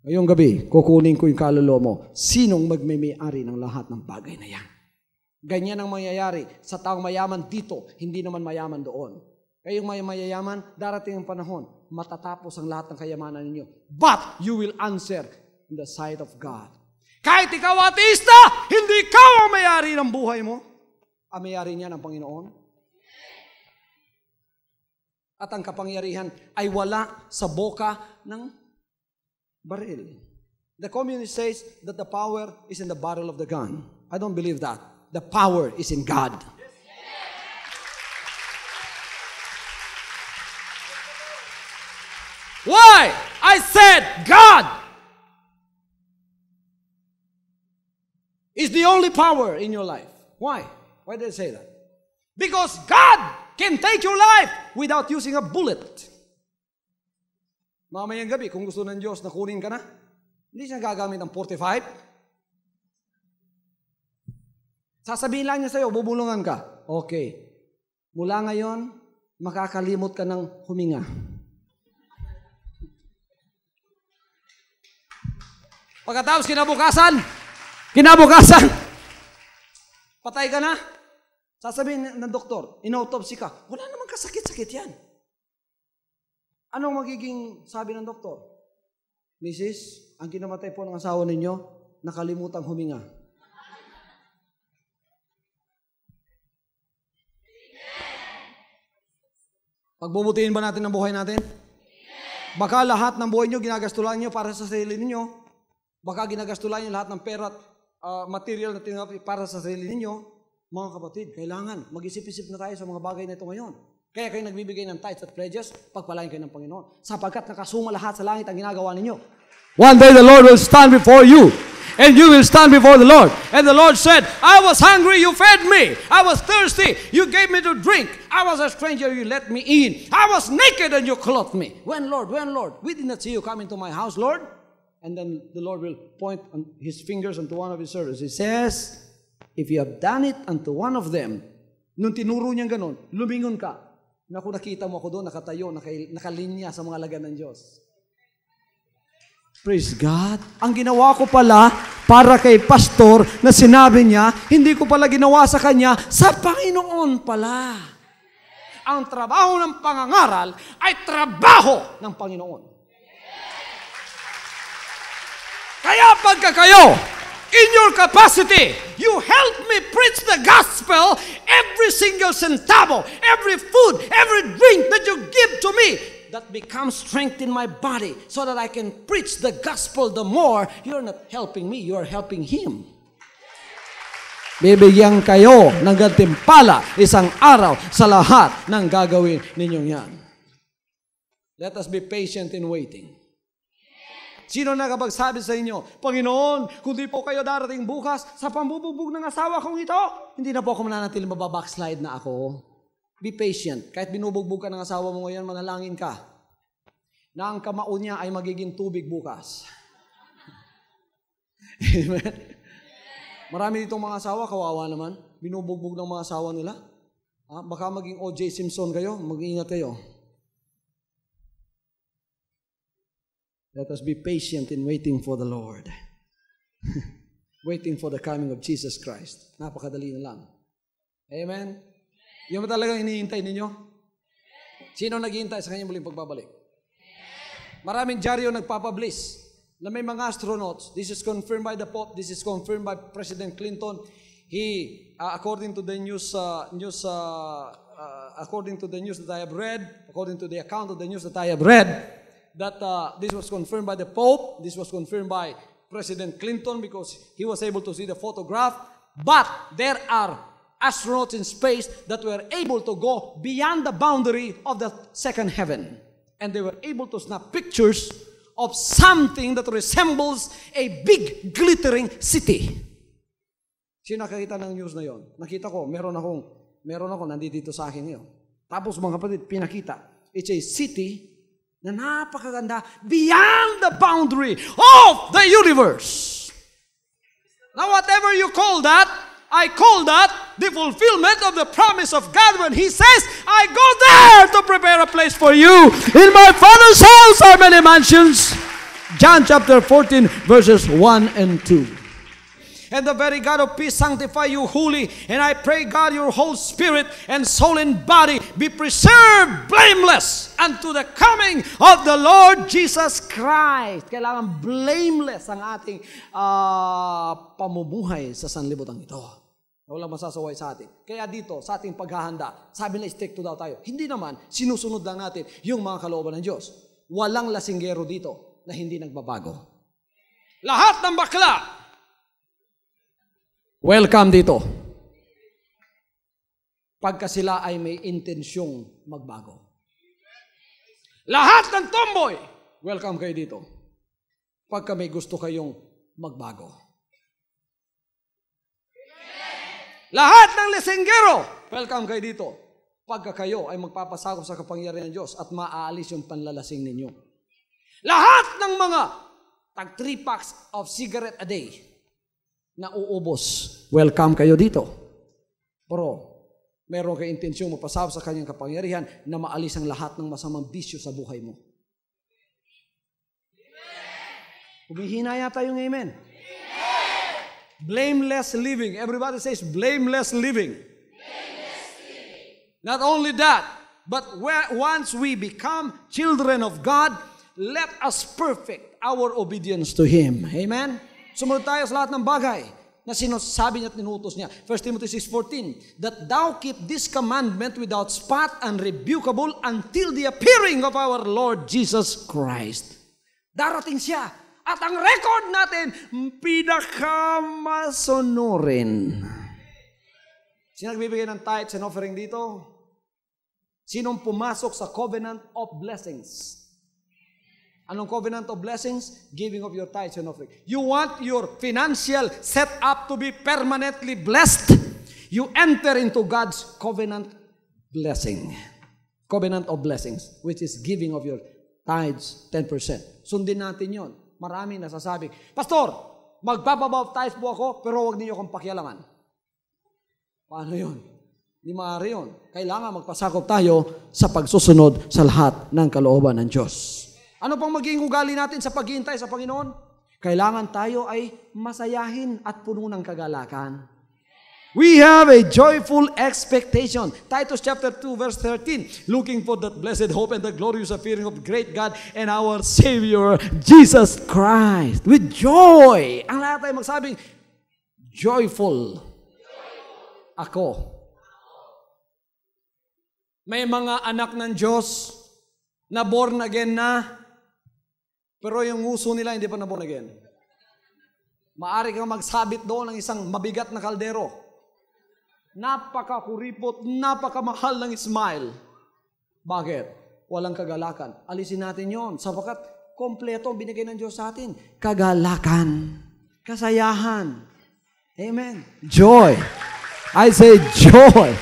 Speaker 1: Ngayong gabi, kukunin ko yung kaluluwa mo. Sinong magmay-ari ng lahat ng bagay na yan? Ganyan ang mangyayari sa taong mayaman dito, hindi naman mayaman doon. Kayong mayayaman, darating ang panahon, matatapos ang lahat ng kayamanan ninyo. But you will answer in the sight of God. Kahit ikaw ateista, hindi ikaw ang may-ari ng buhay mo. Ang may-ari niya ng Panginoon. At ang kapangyarihan ay wala sa boka ng baril. The communist says that the power is in the barrel of the gun. I don't believe that. The power is in God. Why? I said God is the only power in your life. Why? Why did I say that? Because God can take your life without using a bullet. Mamayang gabi, kung gusto ng Diyos na kunin ka na, hindi siya gagamit ng 45. Sasabihin lang niya sa'yo, bubulungan ka. Okay. Mula ngayon, makakalimot ka ng huminga. Pagkatapos kinabukasan, patay ka na. Sasabihin ng doktor, inautopsy ka, wala namang kasakit-sakit yan. Anong magiging sabi ng doktor? Mrs., ang kinamatay po ng asawa ninyo, nakalimutang huminga. Pagbubutihin ba natin ang buhay natin? Baka lahat ng buhay nyo ginagastulan nyo para sa sarili ninyo. Baka ginagastulan nyo lahat ng pera at material na tinanggap para sa sarili ninyo. Mga kapatid, kailangan mag-isip-isip na tayo sa mga bagay na ito ngayon. Kaya kayo nagbibigay ng tithes at pledges, pagpalain kayo ng Panginoon. Sapagkat nakasuma lahat sa langit ang ginagawa ninyo. One day the Lord will stand before you, and you will stand before the Lord. And the Lord said, I was hungry, you fed me. I was thirsty, you gave me to drink. I was a stranger, you let me in. I was naked, and you clothed me. When, Lord? We did not see you come into my house, Lord. And then the Lord will point on His fingers unto one of His servants. He says, if you have done it unto one of them, nung tinuro niyang ganon, lumingon ka. Naku, nakita mo ako doon, nakatayo, nakalinya sa mga lagan ng Diyos. Praise God. Ang ginawa ko pala para kay pastor na sinabi niya, hindi ko pala ginawa sa kanya, sa Panginoon pala. Ang trabaho ng pangangaral ay trabaho ng Panginoon. Kaya pagka kayo, in your capacity, you help me preach the gospel, every single centavo, every food, every drink that you give to me, that becomes strength in my body so that I can preach the gospel the more. You're not helping me, you're helping Him. Bibigyan kayo ng gantimpala isang araw sa lahat ng gagawin ninyong yan. Let us be patient in waiting. Sino nakapagsabi sa inyo, Panginoon, kung di po kayo darating bukas sa pambubugbog ng asawa kong ito, hindi na po ako mananatiling mababackslide na ako. Be patient. Kahit binubugbog ka ng asawa mo ngayon, manalangin ka na ang kamao niya ay magiging tubig bukas. Amen. Marami ditong mga asawa, kawawa naman. Binubugbog ng mga asawa nila. Baka maging O.J. Simpson kayo, mag-iingat kayo. Let us be patient in waiting for the Lord. Waiting for the coming of Jesus Christ. Napakadali na lang. Amen? Yung ba talagang hinihintay ninyo? Sino naghihintay sa kanyang muling pagbabalik? Maraming dyaryo nagpapublish na may mga astronauts. This is confirmed by the Pope. This is confirmed by President Clinton. He, according to the news that I have read, according to the account of the news that I have read, that this was confirmed by the Pope. This was confirmed by President Clinton because he was able to see the photograph. But there are astronauts in space that were able to go beyond the boundary of the second heaven. And they were able to snap pictures of something that resembles a big glittering city. Sino nakakita ng news na yon? Nakita ko, meron ako nandito sa akin ngayon. Tapos mga kapatid, pinakita. It's a city na napakaganda beyond the boundary of the universe. Now whatever you call that, I call that the fulfillment of the promise of God when He says, I go there to prepare a place for you. In my Father's house are many mansions. John chapter 14 verses 1 and 2. And the very God of peace sanctify you wholly. And I pray, God, your whole spirit and soul and body be preserved blameless unto the coming of the Lord Jesus Christ. Kailangan blameless ang ating pamumuhay sa sanlibutan ito. Walang masasaway sa atin. Kaya dito, sa ating paghahanda, sabi na stricto daw tayo. Hindi naman, sinusunod lang natin yung mga kalooban ng Diyos. Walang lasinggero dito na hindi nagbabago. Lahat ng bakla, welcome dito. Pagka sila ay may intensyong magbago. Lahat ng tomboy, welcome kayo dito. Pagka may gusto kayong magbago. Lahat ng lasinggero, welcome kayo dito. Pagka kayo ay magpapasakop sa kapangyarihan ng Diyos at maaalis yung panlalasing ninyo. Lahat ng mga tag 3 packs of cigarette a day na uubos, welcome kayo dito. Pero meron kayo intensyong mapasakop sa kanyang kapangyarihan na maalis ang lahat ng masamang bisyo sa buhay mo. Humihina yata yung amen. Blameless living. Everybody says blameless living. Blameless living. Not only that, but once we become children of God, let us perfect our obedience to Him. Amen? Sumunod tayo sa lahat ng bagay na sinasabi niya at tinutos niya. 1 Timothy 6:14, that thou keep this commandment without spot and rebukable until the appearing of our Lord Jesus Christ. Darating siya. At ang record natin, pinakamasunurin. Sino nagbibigay ng tithes and offering dito? Sinong pumasok sa covenant of blessings? Anong covenant of blessings? Giving of your tithes and offering. You want your financial setup to be permanently blessed? You enter into God's covenant blessing. Covenant of blessings, which is giving of your tithes 10%. Sundin natin yon. Maraming nasasabi, Pastor, magpapabaptize po ako, pero huwag niyo akong pakialaman. Paano yun? Hindi maaari yun. Kailangan magpasakop tayo sa pagsusunod sa lahat ng kalooban ng Diyos. Ano pang magiging ugali natin sa paghihintay sa Panginoon? Kailangan tayo ay masayahin at puno ng kagalakan. We have a joyful expectation. Titus chapter 2 verse 13. Looking for that blessed hope and the glorious appearing of great God and our Savior, Jesus Christ. With joy. Ang lahat ay magsabing, joyful. Ako. May mga anak ng Diyos na born again na, pero yung uso nila hindi pa na born again. Maari kang magsabit doon ng isang mabigat na kaldero. Napakakuripot, napakamahal ng smile. Bakit? Walang kagalakan. Alisin natin yon sapagkat kompleto ang binigay ng Diyos sa atin. Kagalakan. Kasayahan. Amen. Joy. I say joy.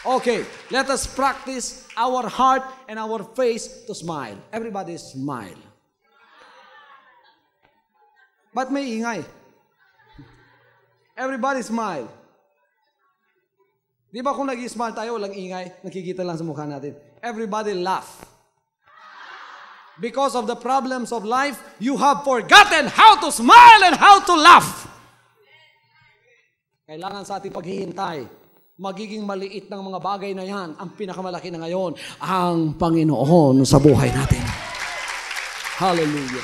Speaker 1: Okay, let us practice our heart and our face to smile. Everybody smile. Ba't may ingay? Everybody smile. Di ba kung nag-smile tayo, walang ingay, nakikita lang sa mukha natin. Everybody laugh. Because of the problems of life, you have forgotten how to smile and how to laugh. Kailangan sa ating paghihintay, magiging maliit ng mga bagay na yan, ang pinakamalaki na ngayon, ang Panginoon sa buhay natin. Hallelujah.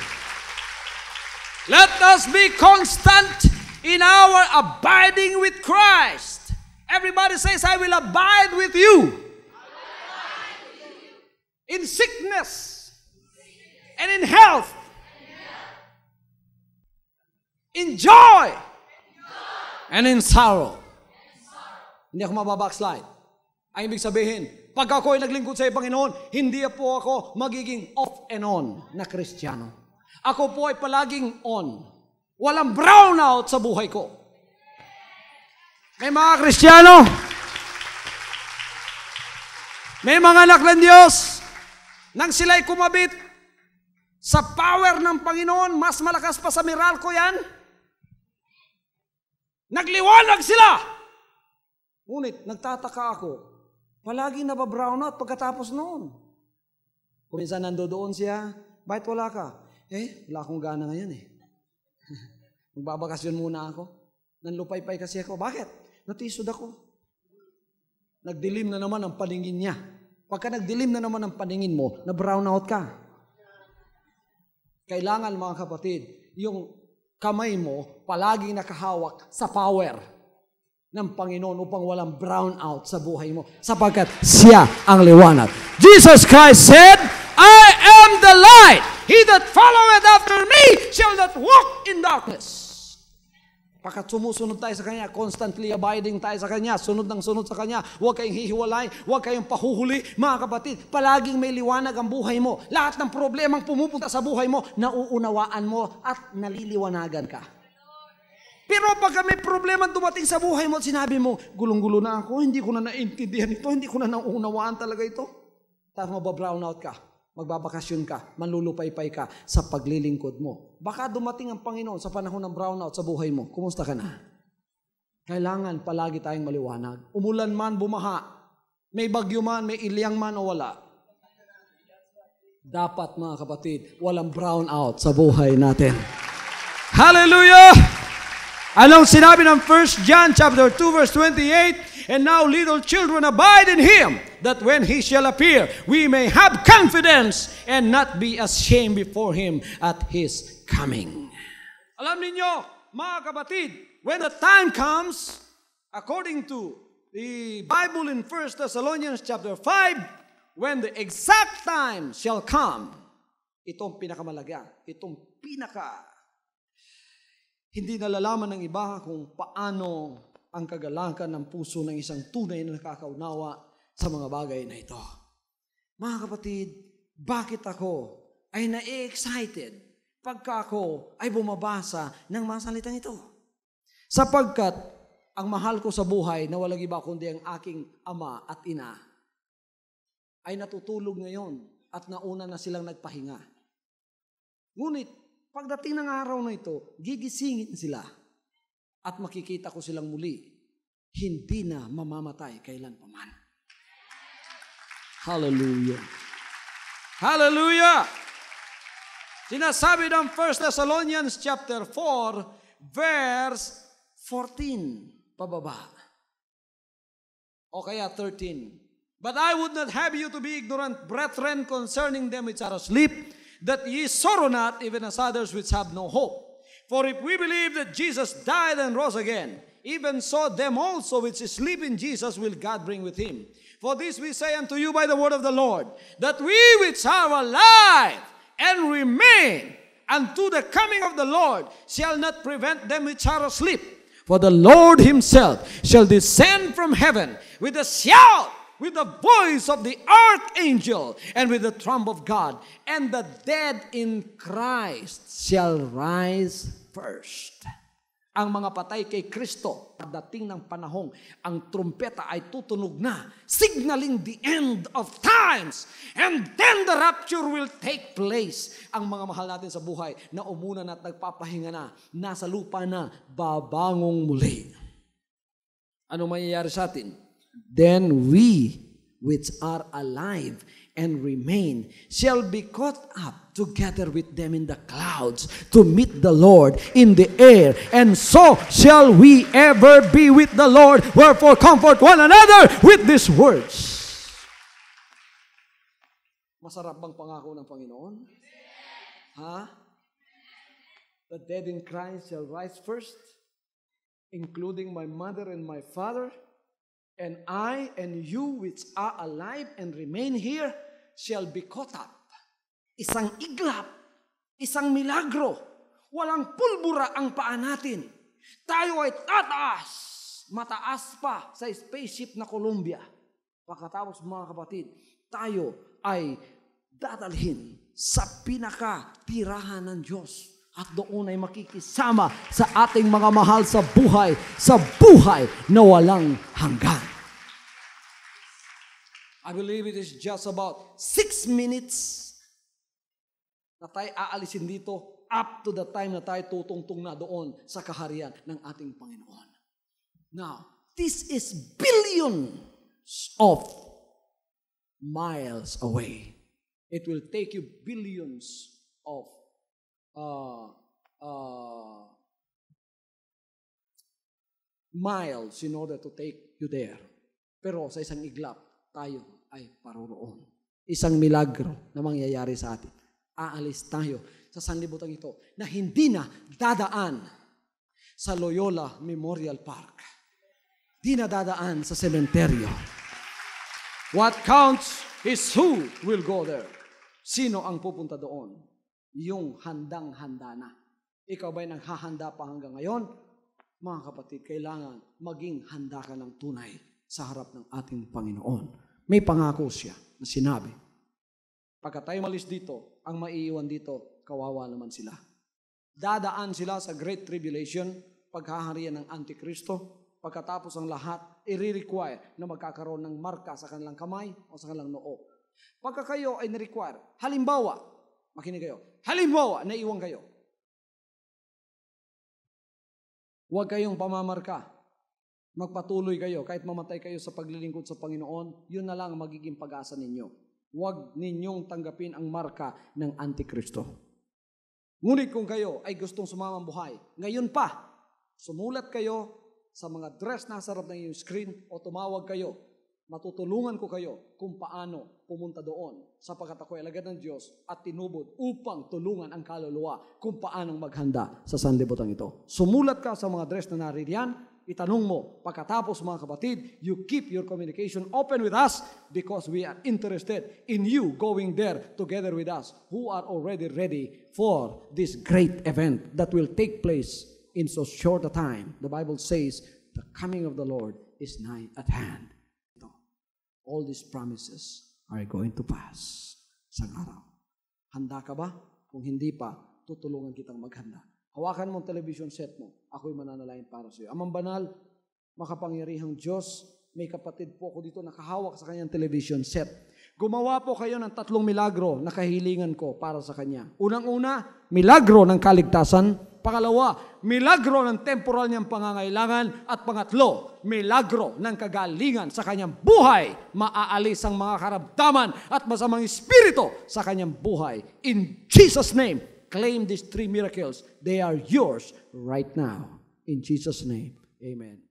Speaker 1: Let us be constant in our abiding with Christ. Everybody says, I will abide with you. In sickness and in health, in joy and in sorrow. Hindi ako mababackslide. Ang ibig sabihin, pag ako ay naglingkod sa Panginoon, hindi po ako magiging off and on na Kristiyano. Ako po ay palaging on. Walang brownout sa buhay ko. May mga Kristiyano, may mga anak ng Diyos, nang sila'y kumabit sa power ng Panginoon, mas malakas pa sa miracle yan. Nagliwanag sila. Ngunit, nagtataka ako, palagi nababrown out pagkatapos noon. Kung minsan nandoon siya, bakit wala ka? Wala akong gana ngayon Magbabakasyon muna ako. Nanlupay-pay kasi ako. Bakit? Natisod ako. Nagdilim na naman ang paningin niya. Pagka nagdilim na naman ang paningin mo, na brown out ka. Kailangan mga kapatid, yung kamay mo palaging nakahawak sa power ng Panginoon upang walang brown out sa buhay mo sapagkat siya ang liwanag. Jesus Christ said, I am the light. He that followeth after me shall not walk in darkness. Pagkat sumusunod tayo sa Kanya, constantly abiding tayo sa Kanya, sunod ng sunod sa Kanya, huwag kayong hihiwalay, huwag kayong pahuhuli. Mga kapatid, palaging may liwanag ang buhay mo. Lahat ng problemang pumupunta sa buhay mo, nauunawaan mo at naliliwanagan ka. Pero pagka may problema dumating sa buhay mo at sinabi mo, gulong-gulo na ako, hindi ko na naintindihan ito, hindi ko na nauunawaan talaga ito. Tapos mababrown out ka, magbabakasyon ka, manlulupay-pay ka sa paglilingkod mo. Baka dumating ang Panginoon sa panahon ng brownout sa buhay mo. Kumusta ka na? Kailangan palagi tayong maliwanag. Umulan man, bumaha. May bagyo man, may ilyang man o wala. Dapat mga kapatid, walang brownout sa buhay natin. Hallelujah! Anong sinabi ng 1 John chapter 2 verse 28? And now little children abide in Him, that when He shall appear, we may have confidence and not be ashamed before Him at His coming. Alam niyo, mga kapatid, when the time comes, according to the Bible in 1 Thessalonians chapter 5, when the exact time shall come, itong pinakamalaga, itong hindi nalalaman ng iba kung paano ang kagalakan ng puso ng isang tunay na nakakaunawa sa mga bagay na ito. Mga kapatid, bakit ako ay na-excited pagka ako ay bumabasa ng mga salitang ito? Sapagkat ang mahal ko sa buhay na walang iba kundi ang aking ama at ina ay natutulog ngayon at nauna na silang nagpahinga. Ngunit, pagdating ng araw na ito, gigisingin sila at makikita ko silang muli. Hindi na mamamatay kailan paman. Hallelujah. Hallelujah. Sinasabi ng 1 Thessalonians chapter 4, verse 14, pababa. O kaya 13. But I would not have you to be ignorant, brethren, concerning them which are asleep, that ye sorrow not, even as others which have no hope. For if we believe that Jesus died and rose again, even so them also which sleep in Jesus will God bring with Him. For this we say unto you by the word of the Lord, that we which are alive and remain unto the coming of the Lord shall not prevent them which are asleep. For the Lord Himself shall descend from heaven with a shout, with the voice of the archangel, and with the trump of God, and the dead in Christ shall rise first. Ang mga patay kay Kristo, pagdating ng panahong ang trumpeta ay tutunog na, signaling the end of times, and then the rapture will take place. Ang mga mahal natin sa buhay na umuna na at nagpapahinga na, nasa lupa na, babangong muli. Ano mangyayari sa atin? Then we which are alive and remain shall be caught up together with them in the clouds to meet the Lord in the air. And so shall we ever be with the Lord. Wherefore comfort one another with these words. Masarap bang pangako ng Panginoon? Ha? The dead in Christ shall rise first, including my mother and my father, and I and you which are alive and remain here shall be caught up. Isang iglap, isang milagro, walang pulbura ang paa natin. Tayo ay tataas, mataas pa sa spaceship na Columbia. Pagkatapos mga kapatid, tayo ay dadalhin sa pinakatirahan ng Diyos. At doon ay makikisama sa ating mga mahal sa buhay na walang hanggan. I believe it is just about 6 minutes na tayo aalisin dito up to the time na tayo tutungtong na doon sa kaharian ng ating Panginoon. Now, this is billions of miles away. It will take you billions of miles in order to take you there. Pero sa isang iglap, tayo ay paroroon. Isang milagro na mangyayari sa atin. Aalis tayo sa sanlibutan ito na hindi na dadaan sa Loyola Memorial Park. Di na dadaan sa sementeryo. What counts is who will go there. Sino ang pupunta doon? Yung handang-handa na. Ikaw ba'y naghahanda pa hanggang ngayon? Mga kapatid, kailangan maging handa ka ng tunay sa harap ng ating Panginoon. May pangako siya na sinabi. Pagka tayo malis dito, ang maiiwan dito, kawawa naman sila. Dadaan sila sa Great Tribulation, paghaharian ng Antikristo. Pagkatapos ang lahat, i-require na magkakaroon ng marka sa kanilang kamay o sa kanilang noo. Pagka kayo ay na-require, halimbawa, makinig kayo, halimbawa, naiwan kayo. Huwag kayong pamamarka. Magpatuloy kayo, kahit mamatay kayo sa paglilingkod sa Panginoon, yun na lang ang magiging pag-asa ninyo. Huwag ninyong tanggapin ang marka ng Antikristo. Ngunit kung kayo ay gustong sumamang buhay, ngayon pa, sumulat kayo sa mga dress na sa harap ng iyong screen o tumawag kayo, matutulungan ko kayo kung paano pumunta doon sapagkat ako ay alagad ng Diyos at tinubod upang tulungan ang kaluluwa kung paanong maghanda sa sanlibutan ito. Sumulat ka sa mga dress na naririyan, itanong mo, pagkatapos mga kapatid, you keep your communication open with us because we are interested in you going there together with us who are already ready for this great event that will take place in so short a time. The Bible says, the coming of the Lord is nigh at hand. All these promises are going to pass sa araw. Handa ka ba? Kung hindi pa, tutulungan kitang maghanda. Hawakan mo ang television set mo. Ako'y mananalain para sa iyo. Amang banal, makapangyarihang Diyos, may kapatid po ko dito nakahawak sa kanyang television set. Gumawa po kayo ng 3 milagro na kahilingan ko para sa kanya. Unang-una, milagro ng kaligtasan. Pangalawa, milagro ng temporal niyang pangangailangan. At pangatlo, milagro ng kagalingan sa kanyang buhay. Maaalis ang mga karamdaman at masamang espiritu sa kanyang buhay. In Jesus' name, claim these 3 miracles. They are yours right now. In Jesus' name, amen.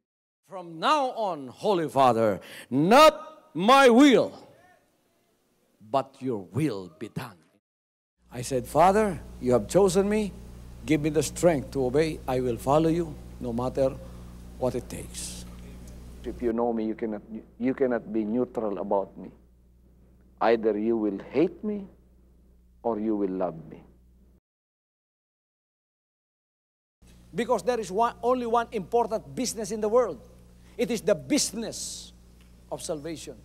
Speaker 1: From now on, Holy Father, not my will, but your will be done. I said, Father, you have chosen me. Give me the strength to obey. I will follow you no matter what it takes.
Speaker 2: If you know me, you cannot be neutral about me. Either you will hate me or you will love me.
Speaker 1: Because there is only one important business in the world. It is the business of salvation.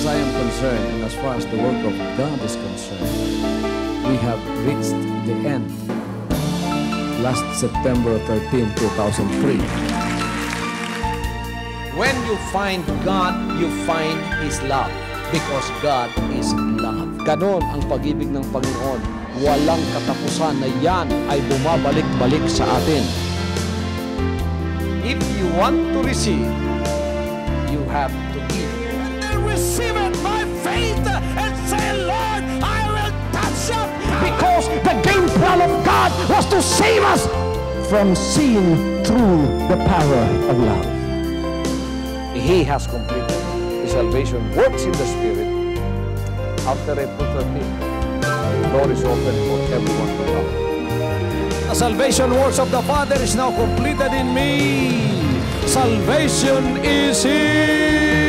Speaker 1: I am concerned, and as far as the work of God is concerned, we have reached the end
Speaker 3: last September 13, 2003.
Speaker 1: When you find God, you find His love. Because God is love. Ganon ang pag-ibig ng Panginoon. Walang katapusan na yan ay bumabalik-balik sa atin. If you want to receive, you have to give.
Speaker 4: And receive it by faith and say, Lord, I will touch up.
Speaker 5: Because the game plan of God was to save us from sin through the power of love.
Speaker 2: He has completed. His salvation works in the Spirit. After April 13, the door is open for everyone to come.
Speaker 1: The salvation works of the Father is now completed in me. Salvation is here.